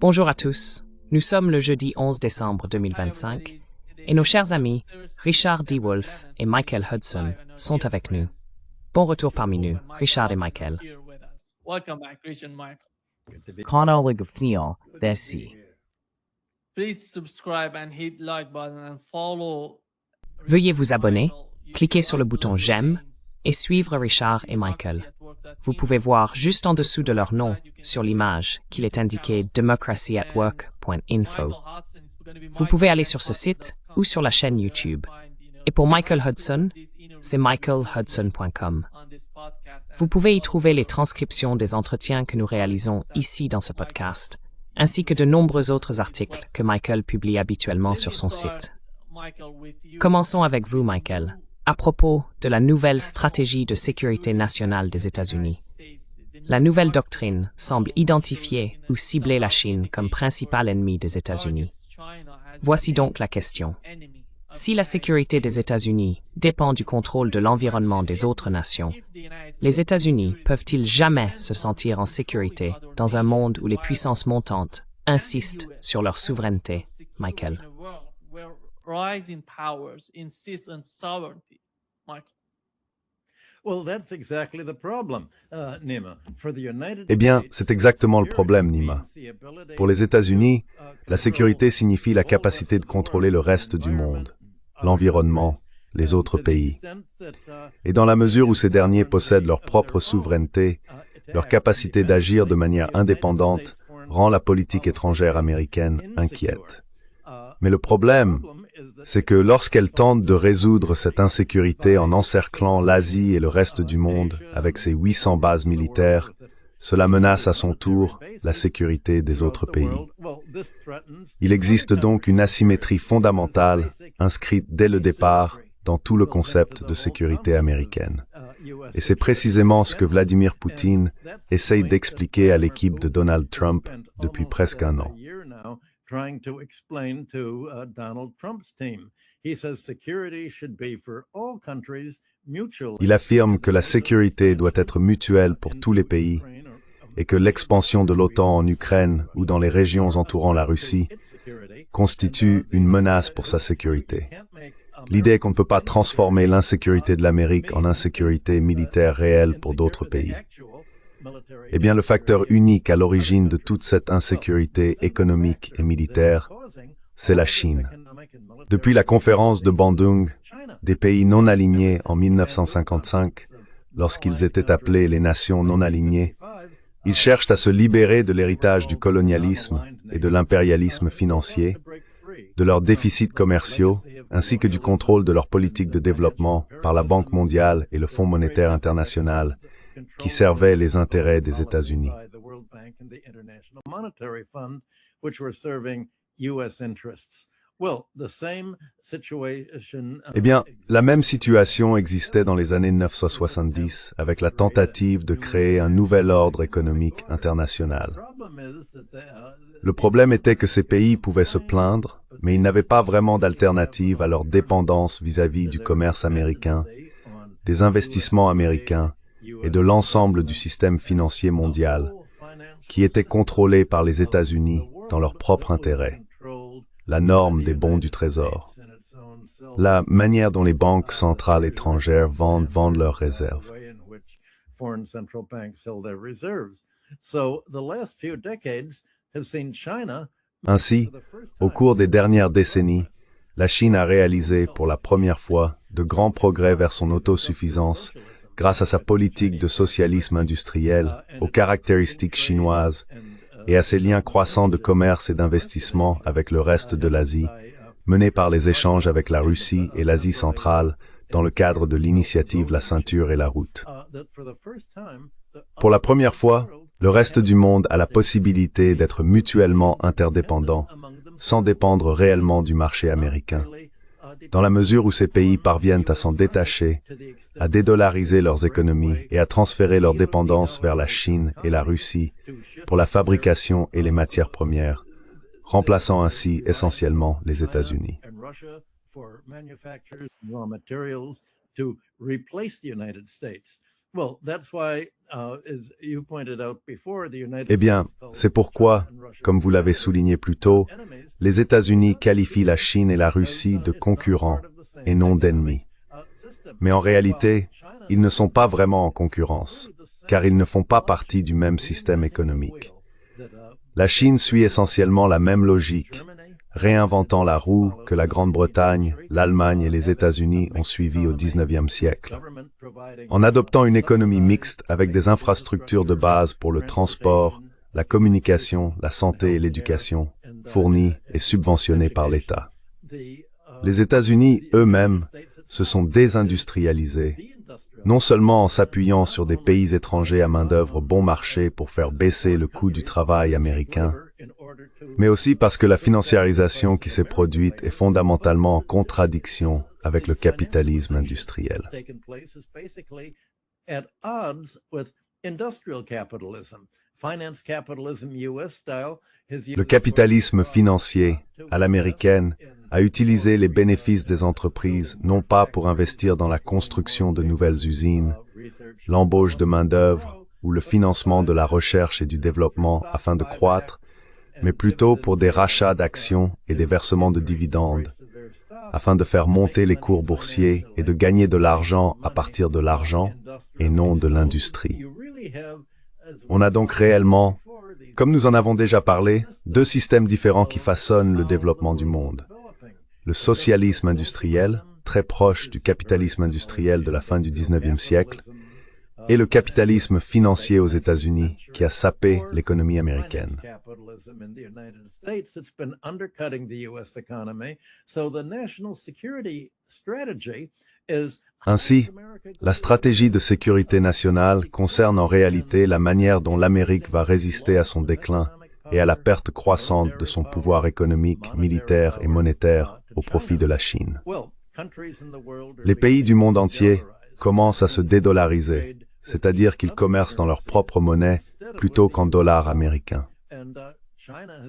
Bonjour à tous, nous sommes le jeudi 11 décembre 2025 et nos chers amis Richard D. Wolff et Michael Hudson sont avec nous. Bon retour parmi nous, Richard et Michael. Chronologue of Neil, Desi. Please subscribe and hit like button and follow. Veuillez vous abonner, cliquez sur le bouton j'aime et suivre Richard et Michael. Vous pouvez voir juste en dessous de leur nom, sur l'image, qu'il est indiqué democracyatwork.info. Vous pouvez aller sur ce site ou sur la chaîne YouTube. Et pour Michael Hudson, c'est michaelhudson.com. Vous pouvez y trouver les transcriptions des entretiens que nous réalisons ici dans ce podcast, ainsi que de nombreux autres articles que Michael publie habituellement sur son site. Commençons avec vous, Michael, à propos de la nouvelle stratégie de sécurité nationale des États-Unis. La nouvelle doctrine semble identifier ou cibler la Chine comme principal ennemi des États-Unis. Voici donc la question. Si la sécurité des États-Unis dépend du contrôle de l'environnement des autres nations, les États-Unis peuvent-ils jamais se sentir en sécurité dans un monde où les puissances montantes insistent sur leur souveraineté, Michael? Rising powers insist on sovereignty. Michael. Eh bien, c'est exactement le problème, Nima. Pour les États-Unis, la sécurité signifie la capacité de contrôler le reste du monde, l'environnement, les autres pays. Et dans la mesure où ces derniers possèdent leur propre souveraineté, leur capacité d'agir de manière indépendante rend la politique étrangère américaine inquiète. Mais le problème, c'est que lorsqu'elle tente de résoudre cette insécurité en encerclant l'Asie et le reste du monde avec ses 800 bases militaires, cela menace à son tour la sécurité des autres pays. Il existe donc une asymétrie fondamentale inscrite dès le départ dans tout le concept de sécurité américaine. Et c'est précisément ce que Vladimir Poutine essaye d'expliquer à l'équipe de Donald Trump depuis presque un an. Trying to explain to Donald Trump's team. He says security should be for all countries mutually. Il affirme que la sécurité doit être mutuelle pour tous les pays et que l'expansion de l'OTAN en Ukraine ou dans les régions entourant la Russie constitue une menace pour sa sécurité. L'idée est qu'on ne peut pas transformer l'insécurité de l'Amérique en insécurité militaire réelle pour d'autres pays. Eh bien, le facteur unique à l'origine de toute cette insécurité économique et militaire, c'est la Chine. Depuis la conférence de Bandung, des pays non alignés en 1955, lorsqu'ils étaient appelés les nations non alignées, ils cherchent à se libérer de l'héritage du colonialisme et de l'impérialisme financier, de leurs déficits commerciaux, ainsi que du contrôle de leur politique de développement par la Banque mondiale et le Fonds monétaire international, qui servaient les intérêts des États-Unis. Eh bien, la même situation existait dans les années 1970 avec la tentative de créer un nouvel ordre économique international. Le problème était que ces pays pouvaient se plaindre, mais ils n'avaient pas vraiment d'alternative à leur dépendance vis-à-vis du commerce américain, des investissements américains et de l'ensemble du système financier mondial, qui était contrôlé par les États-Unis dans leur propre intérêt, la norme des bons du Trésor, la manière dont les banques centrales étrangères vendent leurs réserves. Ainsi, au cours des dernières décennies, la Chine a réalisé pour la première fois de grands progrès vers son autosuffisance grâce à sa politique de socialisme industriel, aux caractéristiques chinoises et à ses liens croissants de commerce et d'investissement avec le reste de l'Asie, menés par les échanges avec la Russie et l'Asie centrale dans le cadre de l'initiative La Ceinture et la Route. Pour la première fois, le reste du monde a la possibilité d'être mutuellement interdépendant, sans dépendre réellement du marché américain. Dans la mesure où ces pays parviennent à s'en détacher, à dédollariser leurs économies et à transférer leur dépendance vers la Chine et la Russie pour la fabrication et les matières premières, remplaçant ainsi essentiellement les États-Unis. Eh bien, c'est pourquoi, comme vous l'avez souligné plus tôt, les États-Unis qualifient la Chine et la Russie de concurrents et non d'ennemis. Mais en réalité, ils ne sont pas vraiment en concurrence, car ils ne font pas partie du même système économique. La Chine suit essentiellement la même logique, réinventant la roue que la Grande-Bretagne, l'Allemagne et les États-Unis ont suivi au XIXe siècle. En adoptant une économie mixte avec des infrastructures de base pour le transport, la communication, la santé et l'éducation, fournies et subventionnées par l'État. Les États-Unis eux-mêmes se sont désindustrialisés, non seulement en s'appuyant sur des pays étrangers à main-d'œuvre bon marché pour faire baisser le coût du travail américain, mais aussi parce que la financiarisation qui s'est produite est fondamentalement en contradiction avec le capitalisme industriel. Le capitalisme financier, à l'américaine, a utilisé les bénéfices des entreprises non pas pour investir dans la construction de nouvelles usines, l'embauche de main-d'œuvre ou le financement de la recherche et du développement afin de croître, mais plutôt pour des rachats d'actions et des versements de dividendes, afin de faire monter les cours boursiers et de gagner de l'argent à partir de l'argent et non de l'industrie. On a donc réellement, comme nous en avons déjà parlé, deux systèmes différents qui façonnent le développement du monde. Le socialisme industriel, très proche du capitalisme industriel de la fin du XIXe siècle, et le capitalisme financier aux États-Unis qui a sapé l'économie américaine. Ainsi, la stratégie de sécurité nationale concerne en réalité la manière dont l'Amérique va résister à son déclin et à la perte croissante de son pouvoir économique, militaire et monétaire au profit de la Chine. Les pays du monde entier commencent à se dédollariser, c'est-à-dire qu'ils commercent dans leur propre monnaie plutôt qu'en dollars américains.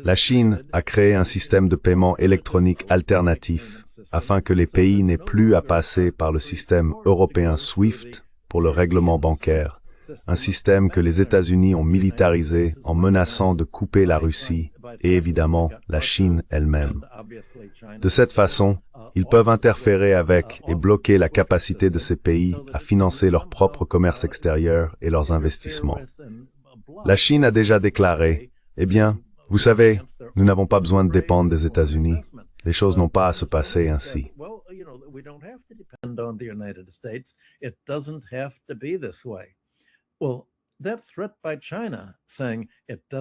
La Chine a créé un système de paiement électronique alternatif afin que les pays n'aient plus à passer par le système européen SWIFT pour le règlement bancaire, un système que les États-Unis ont militarisé en menaçant de couper la Russie et évidemment la Chine elle-même. De cette façon, ils peuvent interférer avec et bloquer la capacité de ces pays à financer leur propre commerce extérieur et leurs investissements. La Chine a déjà déclaré, « Eh bien, vous savez, nous n'avons pas besoin de dépendre des États-Unis. Les choses n'ont pas à se passer ainsi. »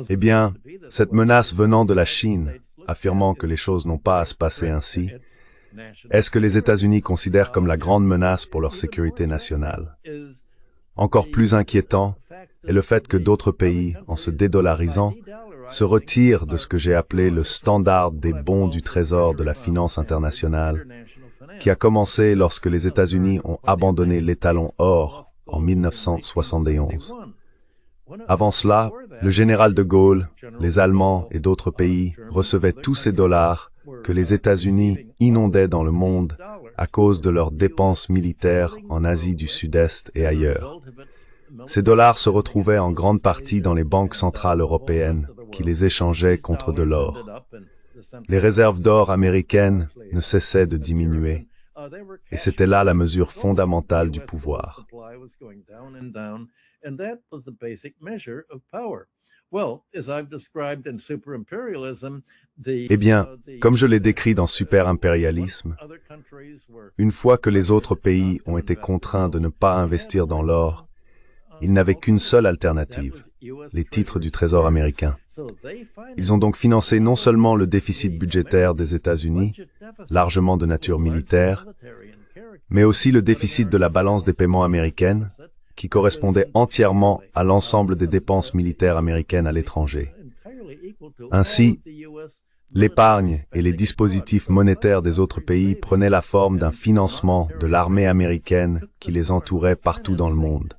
Eh bien, cette menace venant de la Chine, affirmant que les choses n'ont pas à se passer ainsi, est-ce que les États-Unis considèrent comme la grande menace pour leur sécurité nationale? Encore plus inquiétant est le fait que d'autres pays, en se dédollarisant, se retirent de ce que j'ai appelé le standard des bons du trésor de la finance internationale, qui a commencé lorsque les États-Unis ont abandonné l'étalon or en 1971. Avant cela, le général de Gaulle, les Allemands et d'autres pays recevaient tous ces dollars que les États-Unis inondaient dans le monde à cause de leurs dépenses militaires en Asie du Sud-Est et ailleurs. Ces dollars se retrouvaient en grande partie dans les banques centrales européennes qui les échangeaient contre de l'or. Les réserves d'or américaines ne cessaient de diminuer, et c'était là la mesure fondamentale du pouvoir. Eh bien, comme je l'ai décrit dans Super-impérialisme, une fois que les autres pays ont été contraints de ne pas investir dans l'or, ils n'avaient qu'une seule alternative, les titres du Trésor américain. Ils ont donc financé non seulement le déficit budgétaire des États-Unis, largement de nature militaire, mais aussi le déficit de la balance des paiements américaine, qui correspondait entièrement à l'ensemble des dépenses militaires américaines à l'étranger. Ainsi, l'épargne et les dispositifs monétaires des autres pays prenaient la forme d'un financement de l'armée américaine qui les entourait partout dans le monde.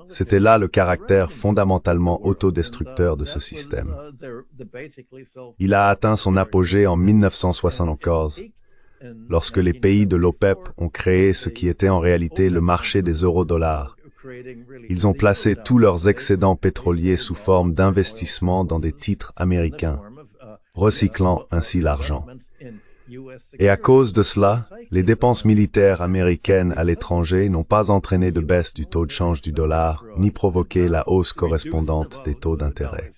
C'était là le caractère fondamentalement autodestructeur de ce système. Il a atteint son apogée en 1974, lorsque les pays de l'OPEP ont créé ce qui était en réalité le marché des eurodollars, Ils ont placé tous leurs excédents pétroliers sous forme d'investissements dans des titres américains, recyclant ainsi l'argent. Et à cause de cela, les dépenses militaires américaines à l'étranger n'ont pas entraîné de baisse du taux de change du dollar, ni provoqué la hausse correspondante des taux d'intérêt.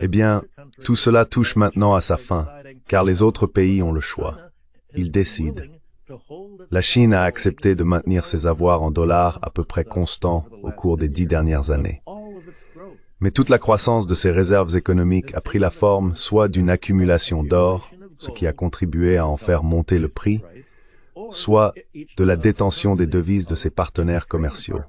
Eh bien, tout cela touche maintenant à sa fin, car les autres pays ont le choix. Ils décident. La Chine a accepté de maintenir ses avoirs en dollars à peu près constants au cours des 10 dernières années. Mais toute la croissance de ses réserves économiques a pris la forme soit d'une accumulation d'or, ce qui a contribué à en faire monter le prix, soit de la détention des devises de ses partenaires commerciaux.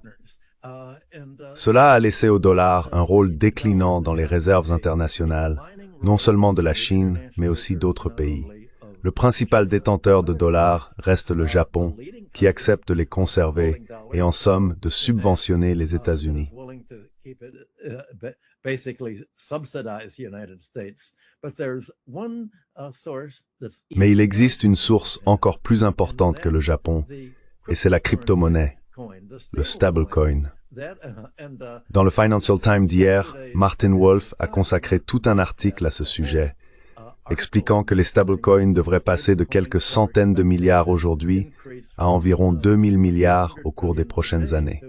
Cela a laissé au dollar un rôle déclinant dans les réserves internationales, non seulement de la Chine, mais aussi d'autres pays. Le principal détenteur de dollars reste le Japon, qui accepte de les conserver et en somme de subventionner les États-Unis. Mais il existe une source encore plus importante que le Japon, et c'est la crypto-monnaie, le stablecoin. Dans le Financial Times d'hier, Martin Wolf a consacré tout un article à ce sujet, expliquant que les stablecoins devraient passer de quelques centaines de milliards aujourd'hui à environ 2000 milliards au cours des prochaines années.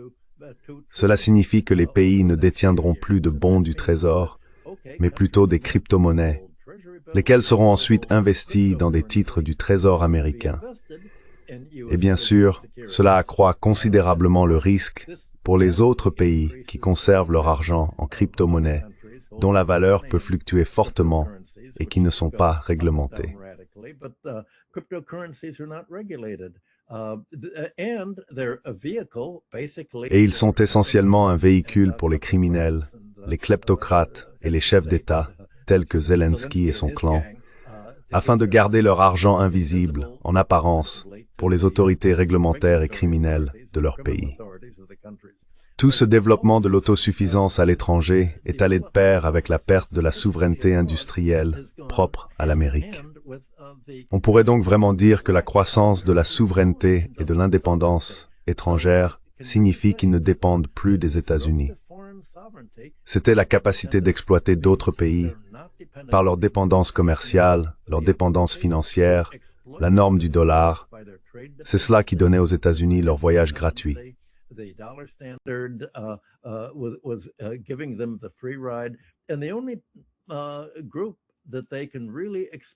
Cela signifie que les pays ne détiendront plus de bons du trésor, mais plutôt des crypto-monnaies, lesquelles seront ensuite investies dans des titres du trésor américain. Et bien sûr, cela accroît considérablement le risque pour les autres pays qui conservent leur argent en crypto-monnaie, dont la valeur peut fluctuer fortement et qui ne sont pas réglementés. Et ils sont essentiellement un véhicule pour les criminels, les kleptocrates et les chefs d'État, tels que Zelensky et son clan, afin de garder leur argent invisible, en apparence, pour les autorités réglementaires et criminelles de leur pays. Tout ce développement de l'autosuffisance à l'étranger est allé de pair avec la perte de la souveraineté industrielle propre à l'Amérique. On pourrait donc vraiment dire que la croissance de la souveraineté et de l'indépendance étrangère signifie qu'ils ne dépendent plus des États-Unis. C'était la capacité d'exploiter d'autres pays par leur dépendance commerciale, leur dépendance financière, la norme du dollar. C'est cela qui donnait aux États-Unis leur voyage gratuit.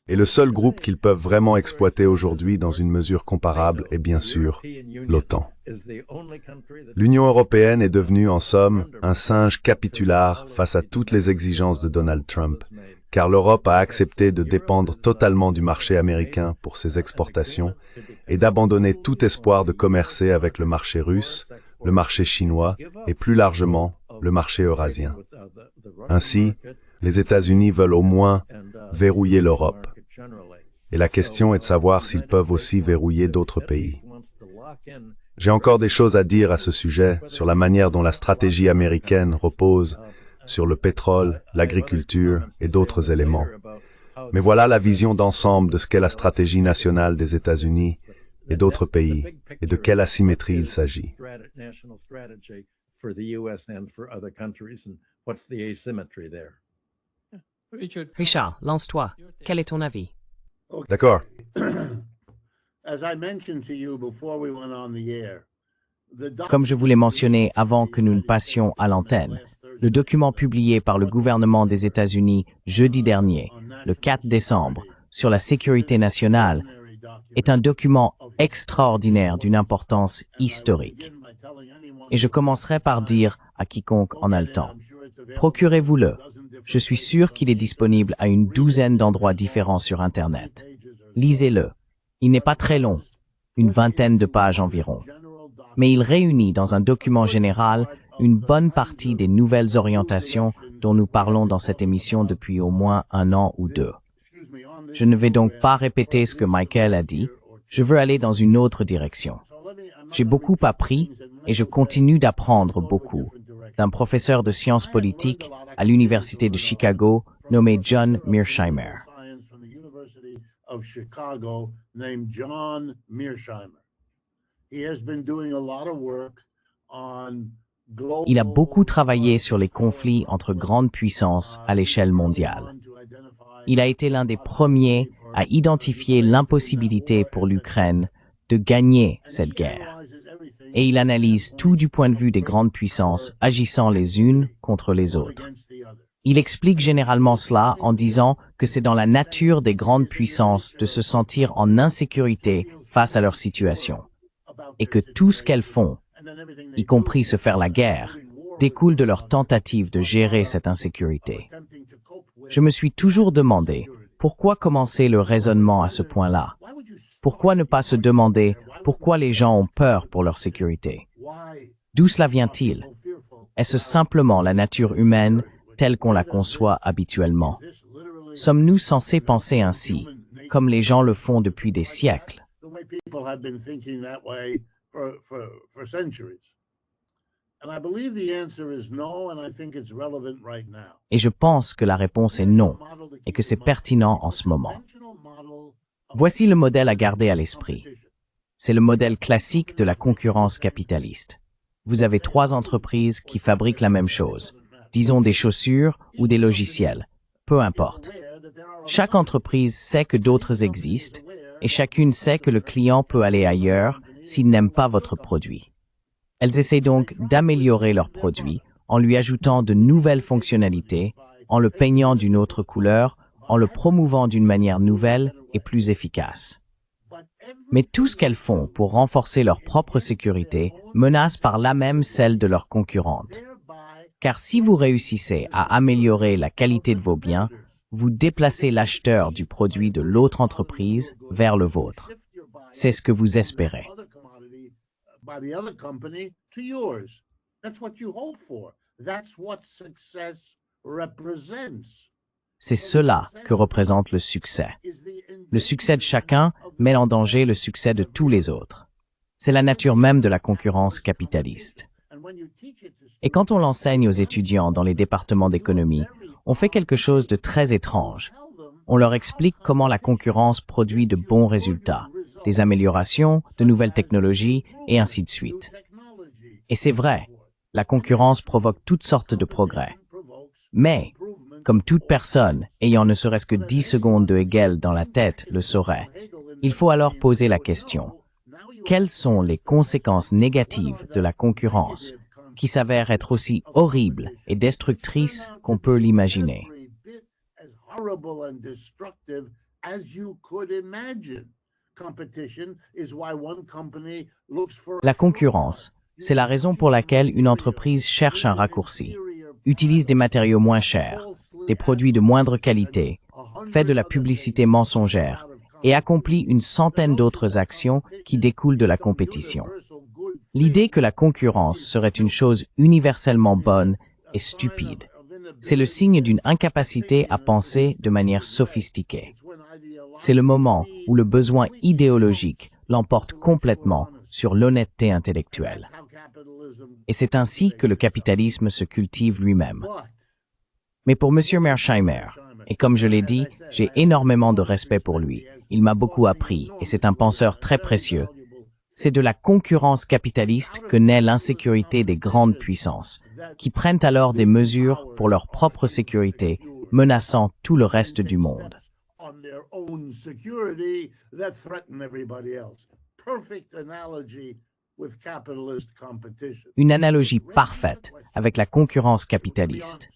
Et le seul groupe qu'ils peuvent vraiment exploiter aujourd'hui dans une mesure comparable est bien sûr l'OTAN. L'Union européenne est devenue en somme un singe capitulaire face à toutes les exigences de Donald Trump, car l'Europe a accepté de dépendre totalement du marché américain pour ses exportations et d'abandonner tout espoir de commercer avec le marché russe, le marché chinois et plus largement le marché eurasien. Ainsi, les États-Unis veulent au moins verrouiller l'Europe. Et la question est de savoir s'ils peuvent aussi verrouiller d'autres pays. J'ai encore des choses à dire à ce sujet sur la manière dont la stratégie américaine repose sur le pétrole, l'agriculture et d'autres éléments. Mais voilà la vision d'ensemble de ce qu'est la stratégie nationale des États-Unis et d'autres pays, et de quelle asymétrie il s'agit. Richard, lance-toi. Quel est ton avis? D'accord. Comme je vous l'ai mentionné avant que nous ne passions à l'antenne, le document publié par le gouvernement des États-Unis jeudi dernier, le 4 décembre, sur la sécurité nationale, est un document extraordinaire d'une importance historique. Et je commencerai par dire à quiconque en a le temps, procurez-vous-le. Je suis sûr qu'il est disponible à une douzaine d'endroits différents sur Internet. Lisez-le. Il n'est pas très long, une vingtaine de pages environ. Mais il réunit dans un document général une bonne partie des nouvelles orientations dont nous parlons dans cette émission depuis au moins 1 an ou 2. Je ne vais donc pas répéter ce que Michael a dit, je veux aller dans une autre direction. J'ai beaucoup appris et je continue d'apprendre beaucoup d'un professeur de sciences politiques à l'Université de Chicago nommé John Mearsheimer. of Chicago named John Mearsheimer. He has been doing a lot of work on global. Il a beaucoup travaillé sur les conflits entre grandes puissances à l'échelle mondiale. Il a été l'un des premiers à identifier l'impossibilité pour l'Ukraine de gagner cette guerre. Et il analyse tout du point de vue des grandes puissances agissant les unes contre les autres. Il explique généralement cela en disant que c'est dans la nature des grandes puissances de se sentir en insécurité face à leur situation, et que tout ce qu'elles font, y compris se faire la guerre, découle de leur tentative de gérer cette insécurité. Je me suis toujours demandé pourquoi commencer le raisonnement à ce point-là. Pourquoi ne pas se demander pourquoi les gens ont peur pour leur sécurité? D'où cela vient-il? Est-ce simplement la nature humaine telle qu'on la conçoit habituellement? Sommes-nous censés penser ainsi, comme les gens le font depuis des siècles? Et je pense que la réponse est non, et que c'est pertinent en ce moment. Voici le modèle à garder à l'esprit. C'est le modèle classique de la concurrence capitaliste. Vous avez 3 entreprises qui fabriquent la même chose, disons des chaussures ou des logiciels, peu importe. Chaque entreprise sait que d'autres existent, et chacune sait que le client peut aller ailleurs s'il n'aime pas votre produit. Elles essaient donc d'améliorer leur produit en lui ajoutant de nouvelles fonctionnalités, en le peignant d'une autre couleur, en le promouvant d'une manière nouvelle et plus efficace. Mais tout ce qu'elles font pour renforcer leur propre sécurité menace par là même celle de leurs concurrentes. Car si vous réussissez à améliorer la qualité de vos biens, vous déplacez l'acheteur du produit de l'autre entreprise vers le vôtre. C'est ce que vous espérez. C'est cela que représente le succès. Le succès de chacun met en danger le succès de tous les autres. C'est la nature même de la concurrence capitaliste. Et quand on l'enseigne aux étudiants dans les départements d'économie, on fait quelque chose de très étrange. On leur explique comment la concurrence produit de bons résultats, des améliorations, de nouvelles technologies, et ainsi de suite. Et c'est vrai, la concurrence provoque toutes sortes de progrès. Mais, comme toute personne ayant ne serait-ce que 10 secondes de Hegel dans la tête le saurait, il faut alors poser la question: quelles sont les conséquences négatives de la concurrence qui s'avèrent être aussi horribles et destructrices qu'on peut l'imaginer? La concurrence, c'est la raison pour laquelle une entreprise cherche un raccourci, utilise des matériaux moins chers, des produits de moindre qualité, fait de la publicité mensongère et accomplit une centaine d'autres actions qui découlent de la compétition. L'idée que la concurrence serait une chose universellement bonne est stupide. C'est le signe d'une incapacité à penser de manière sophistiquée. C'est le moment où le besoin idéologique l'emporte complètement sur l'honnêteté intellectuelle. Et c'est ainsi que le capitalisme se cultive lui-même. Mais pour M. Mearsheimer, et comme je l'ai dit, j'ai énormément de respect pour lui. Il m'a beaucoup appris et c'est un penseur très précieux. C'est de la concurrence capitaliste que naît l'insécurité des grandes puissances, qui prennent alors des mesures pour leur propre sécurité, menaçant tout le reste du monde. Une analogie parfaite avec la concurrence capitaliste,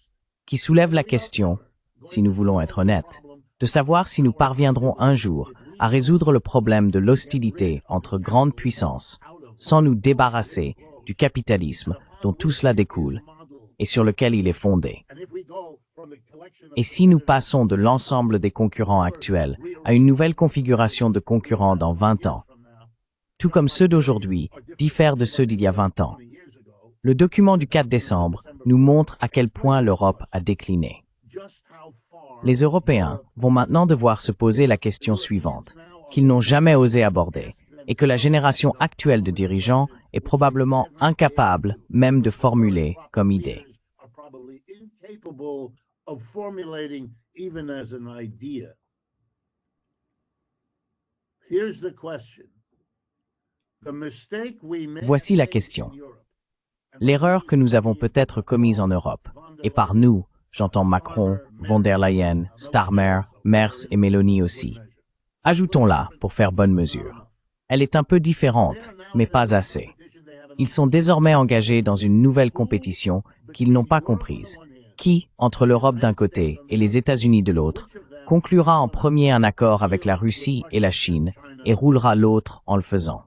qui soulève la question, si nous voulons être honnêtes, de savoir si nous parviendrons un jour à résoudre le problème de l'hostilité entre grandes puissances, sans nous débarrasser du capitalisme dont tout cela découle et sur lequel il est fondé. Et si nous passons de l'ensemble des concurrents actuels à une nouvelle configuration de concurrents dans 20 ans, tout comme ceux d'aujourd'hui diffèrent de ceux d'il y a 20 ans. Le document du 4 décembre nous montre à quel point l'Europe a décliné. Les Européens vont maintenant devoir se poser la question suivante, qu'ils n'ont jamais osé aborder, et que la génération actuelle de dirigeants est probablement incapable même de formuler comme idée. Here's the question. The mistake we made Voici la question. L'erreur que nous avons peut-être commise en Europe, et par nous, j'entends Macron, von der Leyen, Starmer, Merz et Meloni aussi. Ajoutons-la pour faire bonne mesure. Elle est un peu différente, mais pas assez. Ils sont désormais engagés dans une nouvelle compétition qu'ils n'ont pas comprise, qui, entre l'Europe d'un côté et les États-Unis de l'autre, conclura en premier un accord avec la Russie et la Chine et roulera l'autre en le faisant.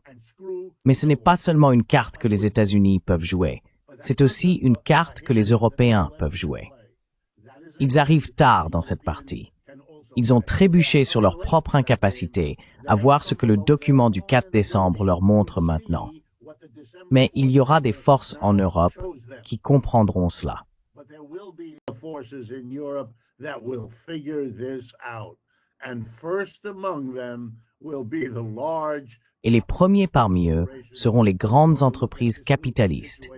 Mais ce n'est pas seulement une carte que les États-Unis peuvent jouer, c'est aussi une carte que les Européens peuvent jouer. Ils arrivent tard dans cette partie. Ils ont trébuché sur leur propre incapacité à voir ce que le document du 4 décembre leur montre maintenant. Mais il y aura des forces en Europe qui comprendront cela. Et les premiers parmi eux seront les grandes entreprises capitalistes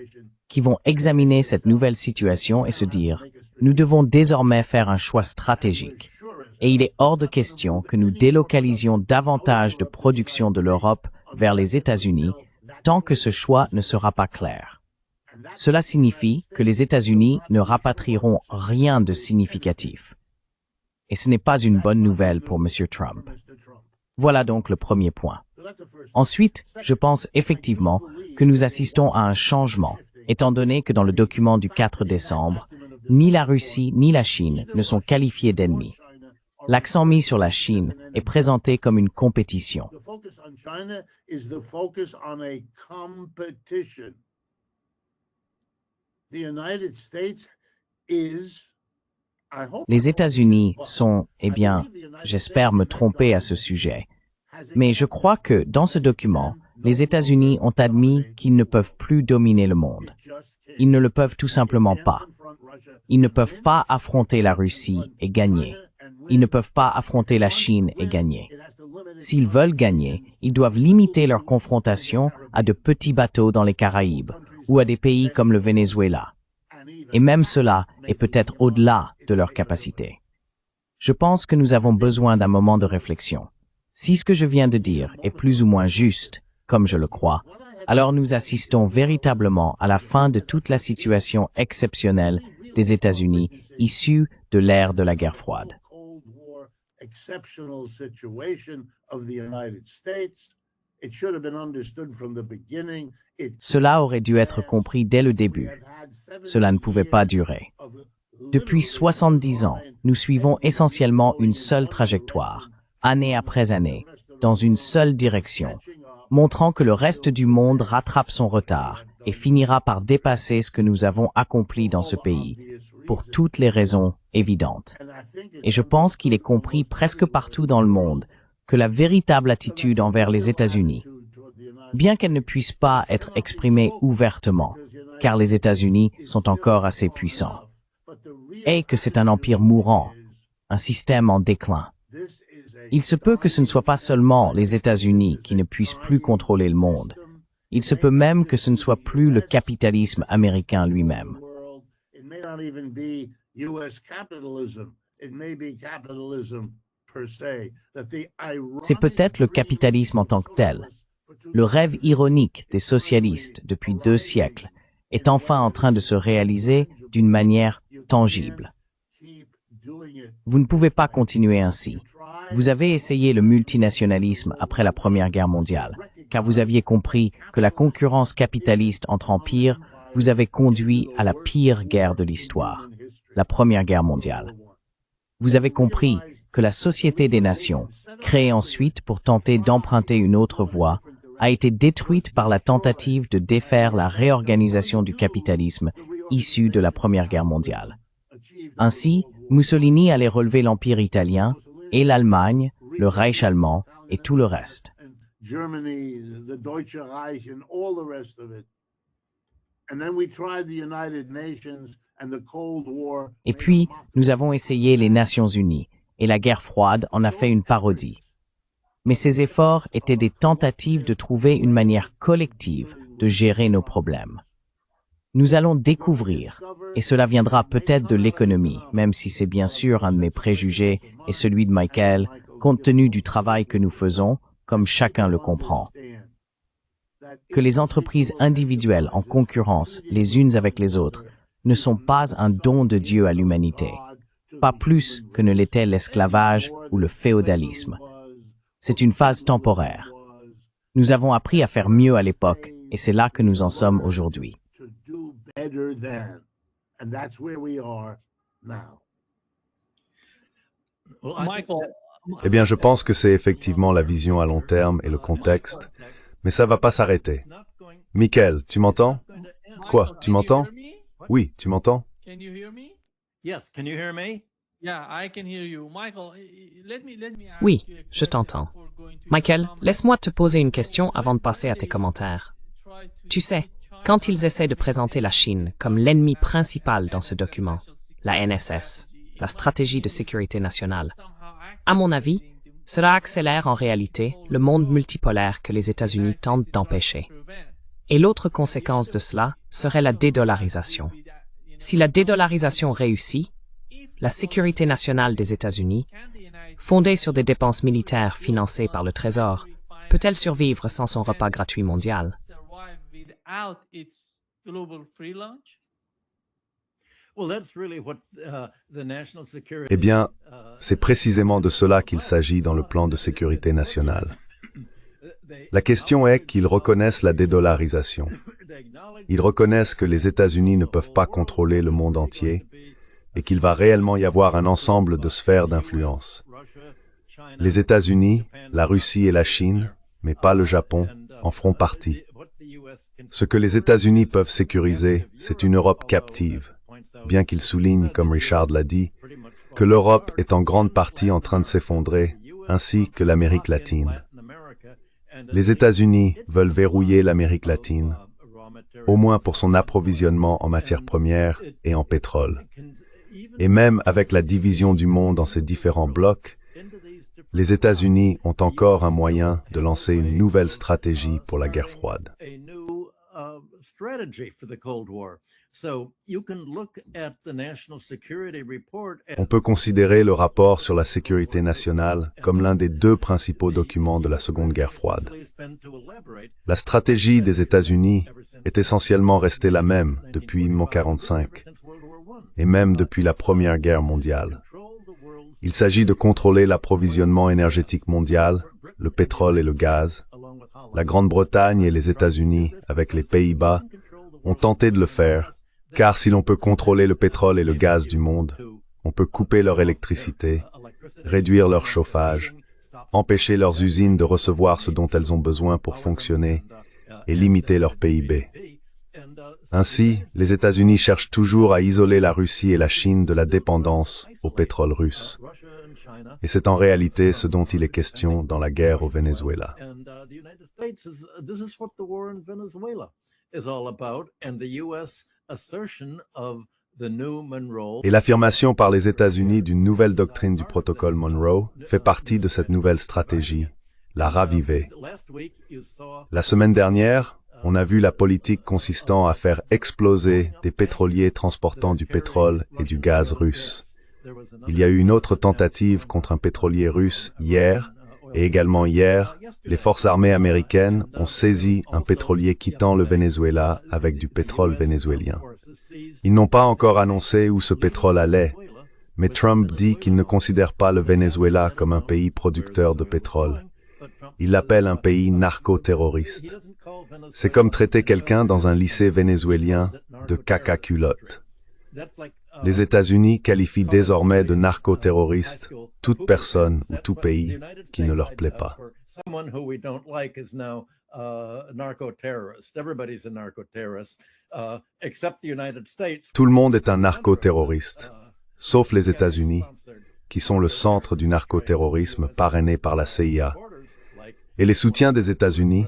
qui vont examiner cette nouvelle situation et se dire « Nous devons désormais faire un choix stratégique. Et il est hors de question que nous délocalisions davantage de production de l'Europe vers les États-Unis tant que ce choix ne sera pas clair. » Cela signifie que les États-Unis ne rapatrieront rien de significatif. Et ce n'est pas une bonne nouvelle pour M. Trump. Voilà donc le premier point. Ensuite, je pense effectivement que nous assistons à un changement, étant donné que dans le document du 4 décembre, ni la Russie ni la Chine ne sont qualifiés d'ennemis. L'accent mis sur la Chine est présenté comme une compétition. Les États-Unis sont, j'espère me tromper à ce sujet, mais je crois que dans ce document, les États-Unis ont admis qu'ils ne peuvent plus dominer le monde. Ils ne le peuvent tout simplement pas. Ils ne peuvent pas affronter la Russie et gagner. Ils ne peuvent pas affronter la Chine et gagner. S'ils veulent gagner, ils doivent limiter leur confrontation à de petits bateaux dans les Caraïbes ou à des pays comme le Venezuela. Et même cela est peut-être au-delà de leur capacité. Je pense que nous avons besoin d'un moment de réflexion. Si ce que je viens de dire est plus ou moins juste, comme je le crois, alors nous assistons véritablement à la fin de toute la situation exceptionnelle des États-Unis issue de l'ère de la guerre froide. Cela aurait dû être compris dès le début. Cela ne pouvait pas durer. Depuis 70 ans, nous suivons essentiellement une seule trajectoire, année après année, dans une seule direction, montrant que le reste du monde rattrape son retard et finira par dépasser ce que nous avons accompli dans ce pays, pour toutes les raisons évidentes. Et je pense qu'il est compris presque partout dans le monde que la véritable attitude envers les États-Unis, bien qu'elle ne puisse pas être exprimée ouvertement, car les États-Unis sont encore assez puissants, est que c'est un empire mourant, un système en déclin. Il se peut que ce ne soit pas seulement les États-Unis qui ne puissent plus contrôler le monde. Il se peut même que ce ne soit plus le capitalisme américain lui-même. C'est peut-être le capitalisme en tant que tel. Le rêve ironique des socialistes depuis 2 siècles est enfin en train de se réaliser d'une manière tangible. Vous ne pouvez pas continuer ainsi. Vous avez essayé le multinationalisme après la Première Guerre mondiale, car vous aviez compris que la concurrence capitaliste entre empires vous avait conduit à la pire guerre de l'histoire, la Première Guerre mondiale. Vous avez compris que la Société des Nations, créée ensuite pour tenter d'emprunter une autre voie, a été détruite par la tentative de défaire la réorganisation du capitalisme issue de la Première Guerre mondiale. Ainsi, Mussolini allait relever l'Empire italien et l'Allemagne, le Reich allemand et tout le reste. Et puis, nous avons essayé les Nations Unies, et la guerre froide en a fait une parodie. Mais ces efforts étaient des tentatives de trouver une manière collective de gérer nos problèmes. Nous allons découvrir, et cela viendra peut-être de l'économie, même si c'est bien sûr un de mes préjugés et celui de Michael, compte tenu du travail que nous faisons, comme chacun le comprend. Que les entreprises individuelles en concurrence les unes avec les autres ne sont pas un don de Dieu à l'humanité, pas plus que ne l'était l'esclavage ou le féodalisme. C'est une phase temporaire. Nous avons appris à faire mieux à l'époque, et c'est là que nous en sommes aujourd'hui. Michael, Eh bien, je pense que c'est effectivement la vision à long terme et le contexte, mais ça va pas s'arrêter. Michael, tu m'entends? Quoi, tu m'entends? Oui, tu m'entends? Can you hear me? Yes, can you hear me? Yeah, I can hear you. Michael, let me ask Oui, you a je question t'entends. before going to Michael, your comments. laisse-moi te poser une question avant de passer à tes commentaires. Tu sais, quand ils essaient de présenter la Chine comme l'ennemi principal dans ce document, la NSS, la stratégie de sécurité nationale, à mon avis, cela accélère en réalité le monde multipolaire que les États-Unis tentent d'empêcher. Et l'autre conséquence de cela serait la dédollarisation. Si la dédollarisation réussit, la sécurité nationale des États-Unis, fondée sur des dépenses militaires financées par le Trésor, peut-elle survivre sans son repas gratuit mondial? Survive without its global free lunch? Well, that's really what the national security. Eh bien, c'est précisément de cela qu'il s'agit dans le plan de sécurité nationale. La question est qu'ils reconnaissent la dédollarisation. Ils reconnaissent que les États-Unis ne peuvent pas contrôler le monde entier et qu'il va réellement y avoir un ensemble de sphères d'influence. Les États-Unis, la Russie et la Chine, mais pas le Japon, en feront partie. Ce que les États-Unis peuvent sécuriser, c'est une Europe captive, bien qu'ils soulignent, comme Richard l'a dit, que l'Europe est en grande partie en train de s'effondrer, ainsi que l'Amérique latine. Les États-Unis veulent verrouiller l'Amérique latine, au moins pour son approvisionnement en matières premières et en pétrole. Et même avec la division du monde en ces différents blocs, les États-Unis ont encore un moyen de lancer une nouvelle stratégie pour la guerre froide. On peut considérer le rapport sur la sécurité nationale comme l'un des deux principaux documents de la Seconde Guerre froide. La stratégie des États-Unis est essentiellement restée la même depuis 1945, et même depuis la Première Guerre mondiale. Il s'agit de contrôler l'approvisionnement énergétique mondial, le pétrole et le gaz. La Grande-Bretagne et les États-Unis, avec les Pays-Bas, ont tenté de le faire, car si l'on peut contrôler le pétrole et le gaz du monde, on peut couper leur électricité, réduire leur chauffage, empêcher leurs usines de recevoir ce dont elles ont besoin pour fonctionner et limiter leur PIB. Ainsi, les États-Unis cherchent toujours à isoler la Russie et la Chine de la dépendance au pétrole russe. Et c'est en réalité ce dont il est question dans la guerre au Venezuela. Et l'affirmation par les États-Unis d'une nouvelle doctrine du protocole Monroe fait partie de cette nouvelle stratégie, la raviver. La semaine dernière, on a vu la politique consistant à faire exploser des pétroliers transportant du pétrole et du gaz russe. Il y a eu une autre tentative contre un pétrolier russe hier, et également hier, les forces armées américaines ont saisi un pétrolier quittant le Venezuela avec du pétrole vénézuélien. Ils n'ont pas encore annoncé où ce pétrole allait, mais Trump dit qu'il ne considère pas le Venezuela comme un pays producteur de pétrole. Il l'appelle un pays narco-terroriste. C'est comme traiter quelqu'un dans un lycée vénézuélien de caca-culotte. Les États-Unis qualifient désormais de narco-terroriste toute personne ou tout pays qui ne leur plaît pas. Tout le monde est un narco-terroriste, sauf les États-Unis, qui sont le centre du narco-terrorisme parrainé par la CIA. Et les soutiens des États-Unis,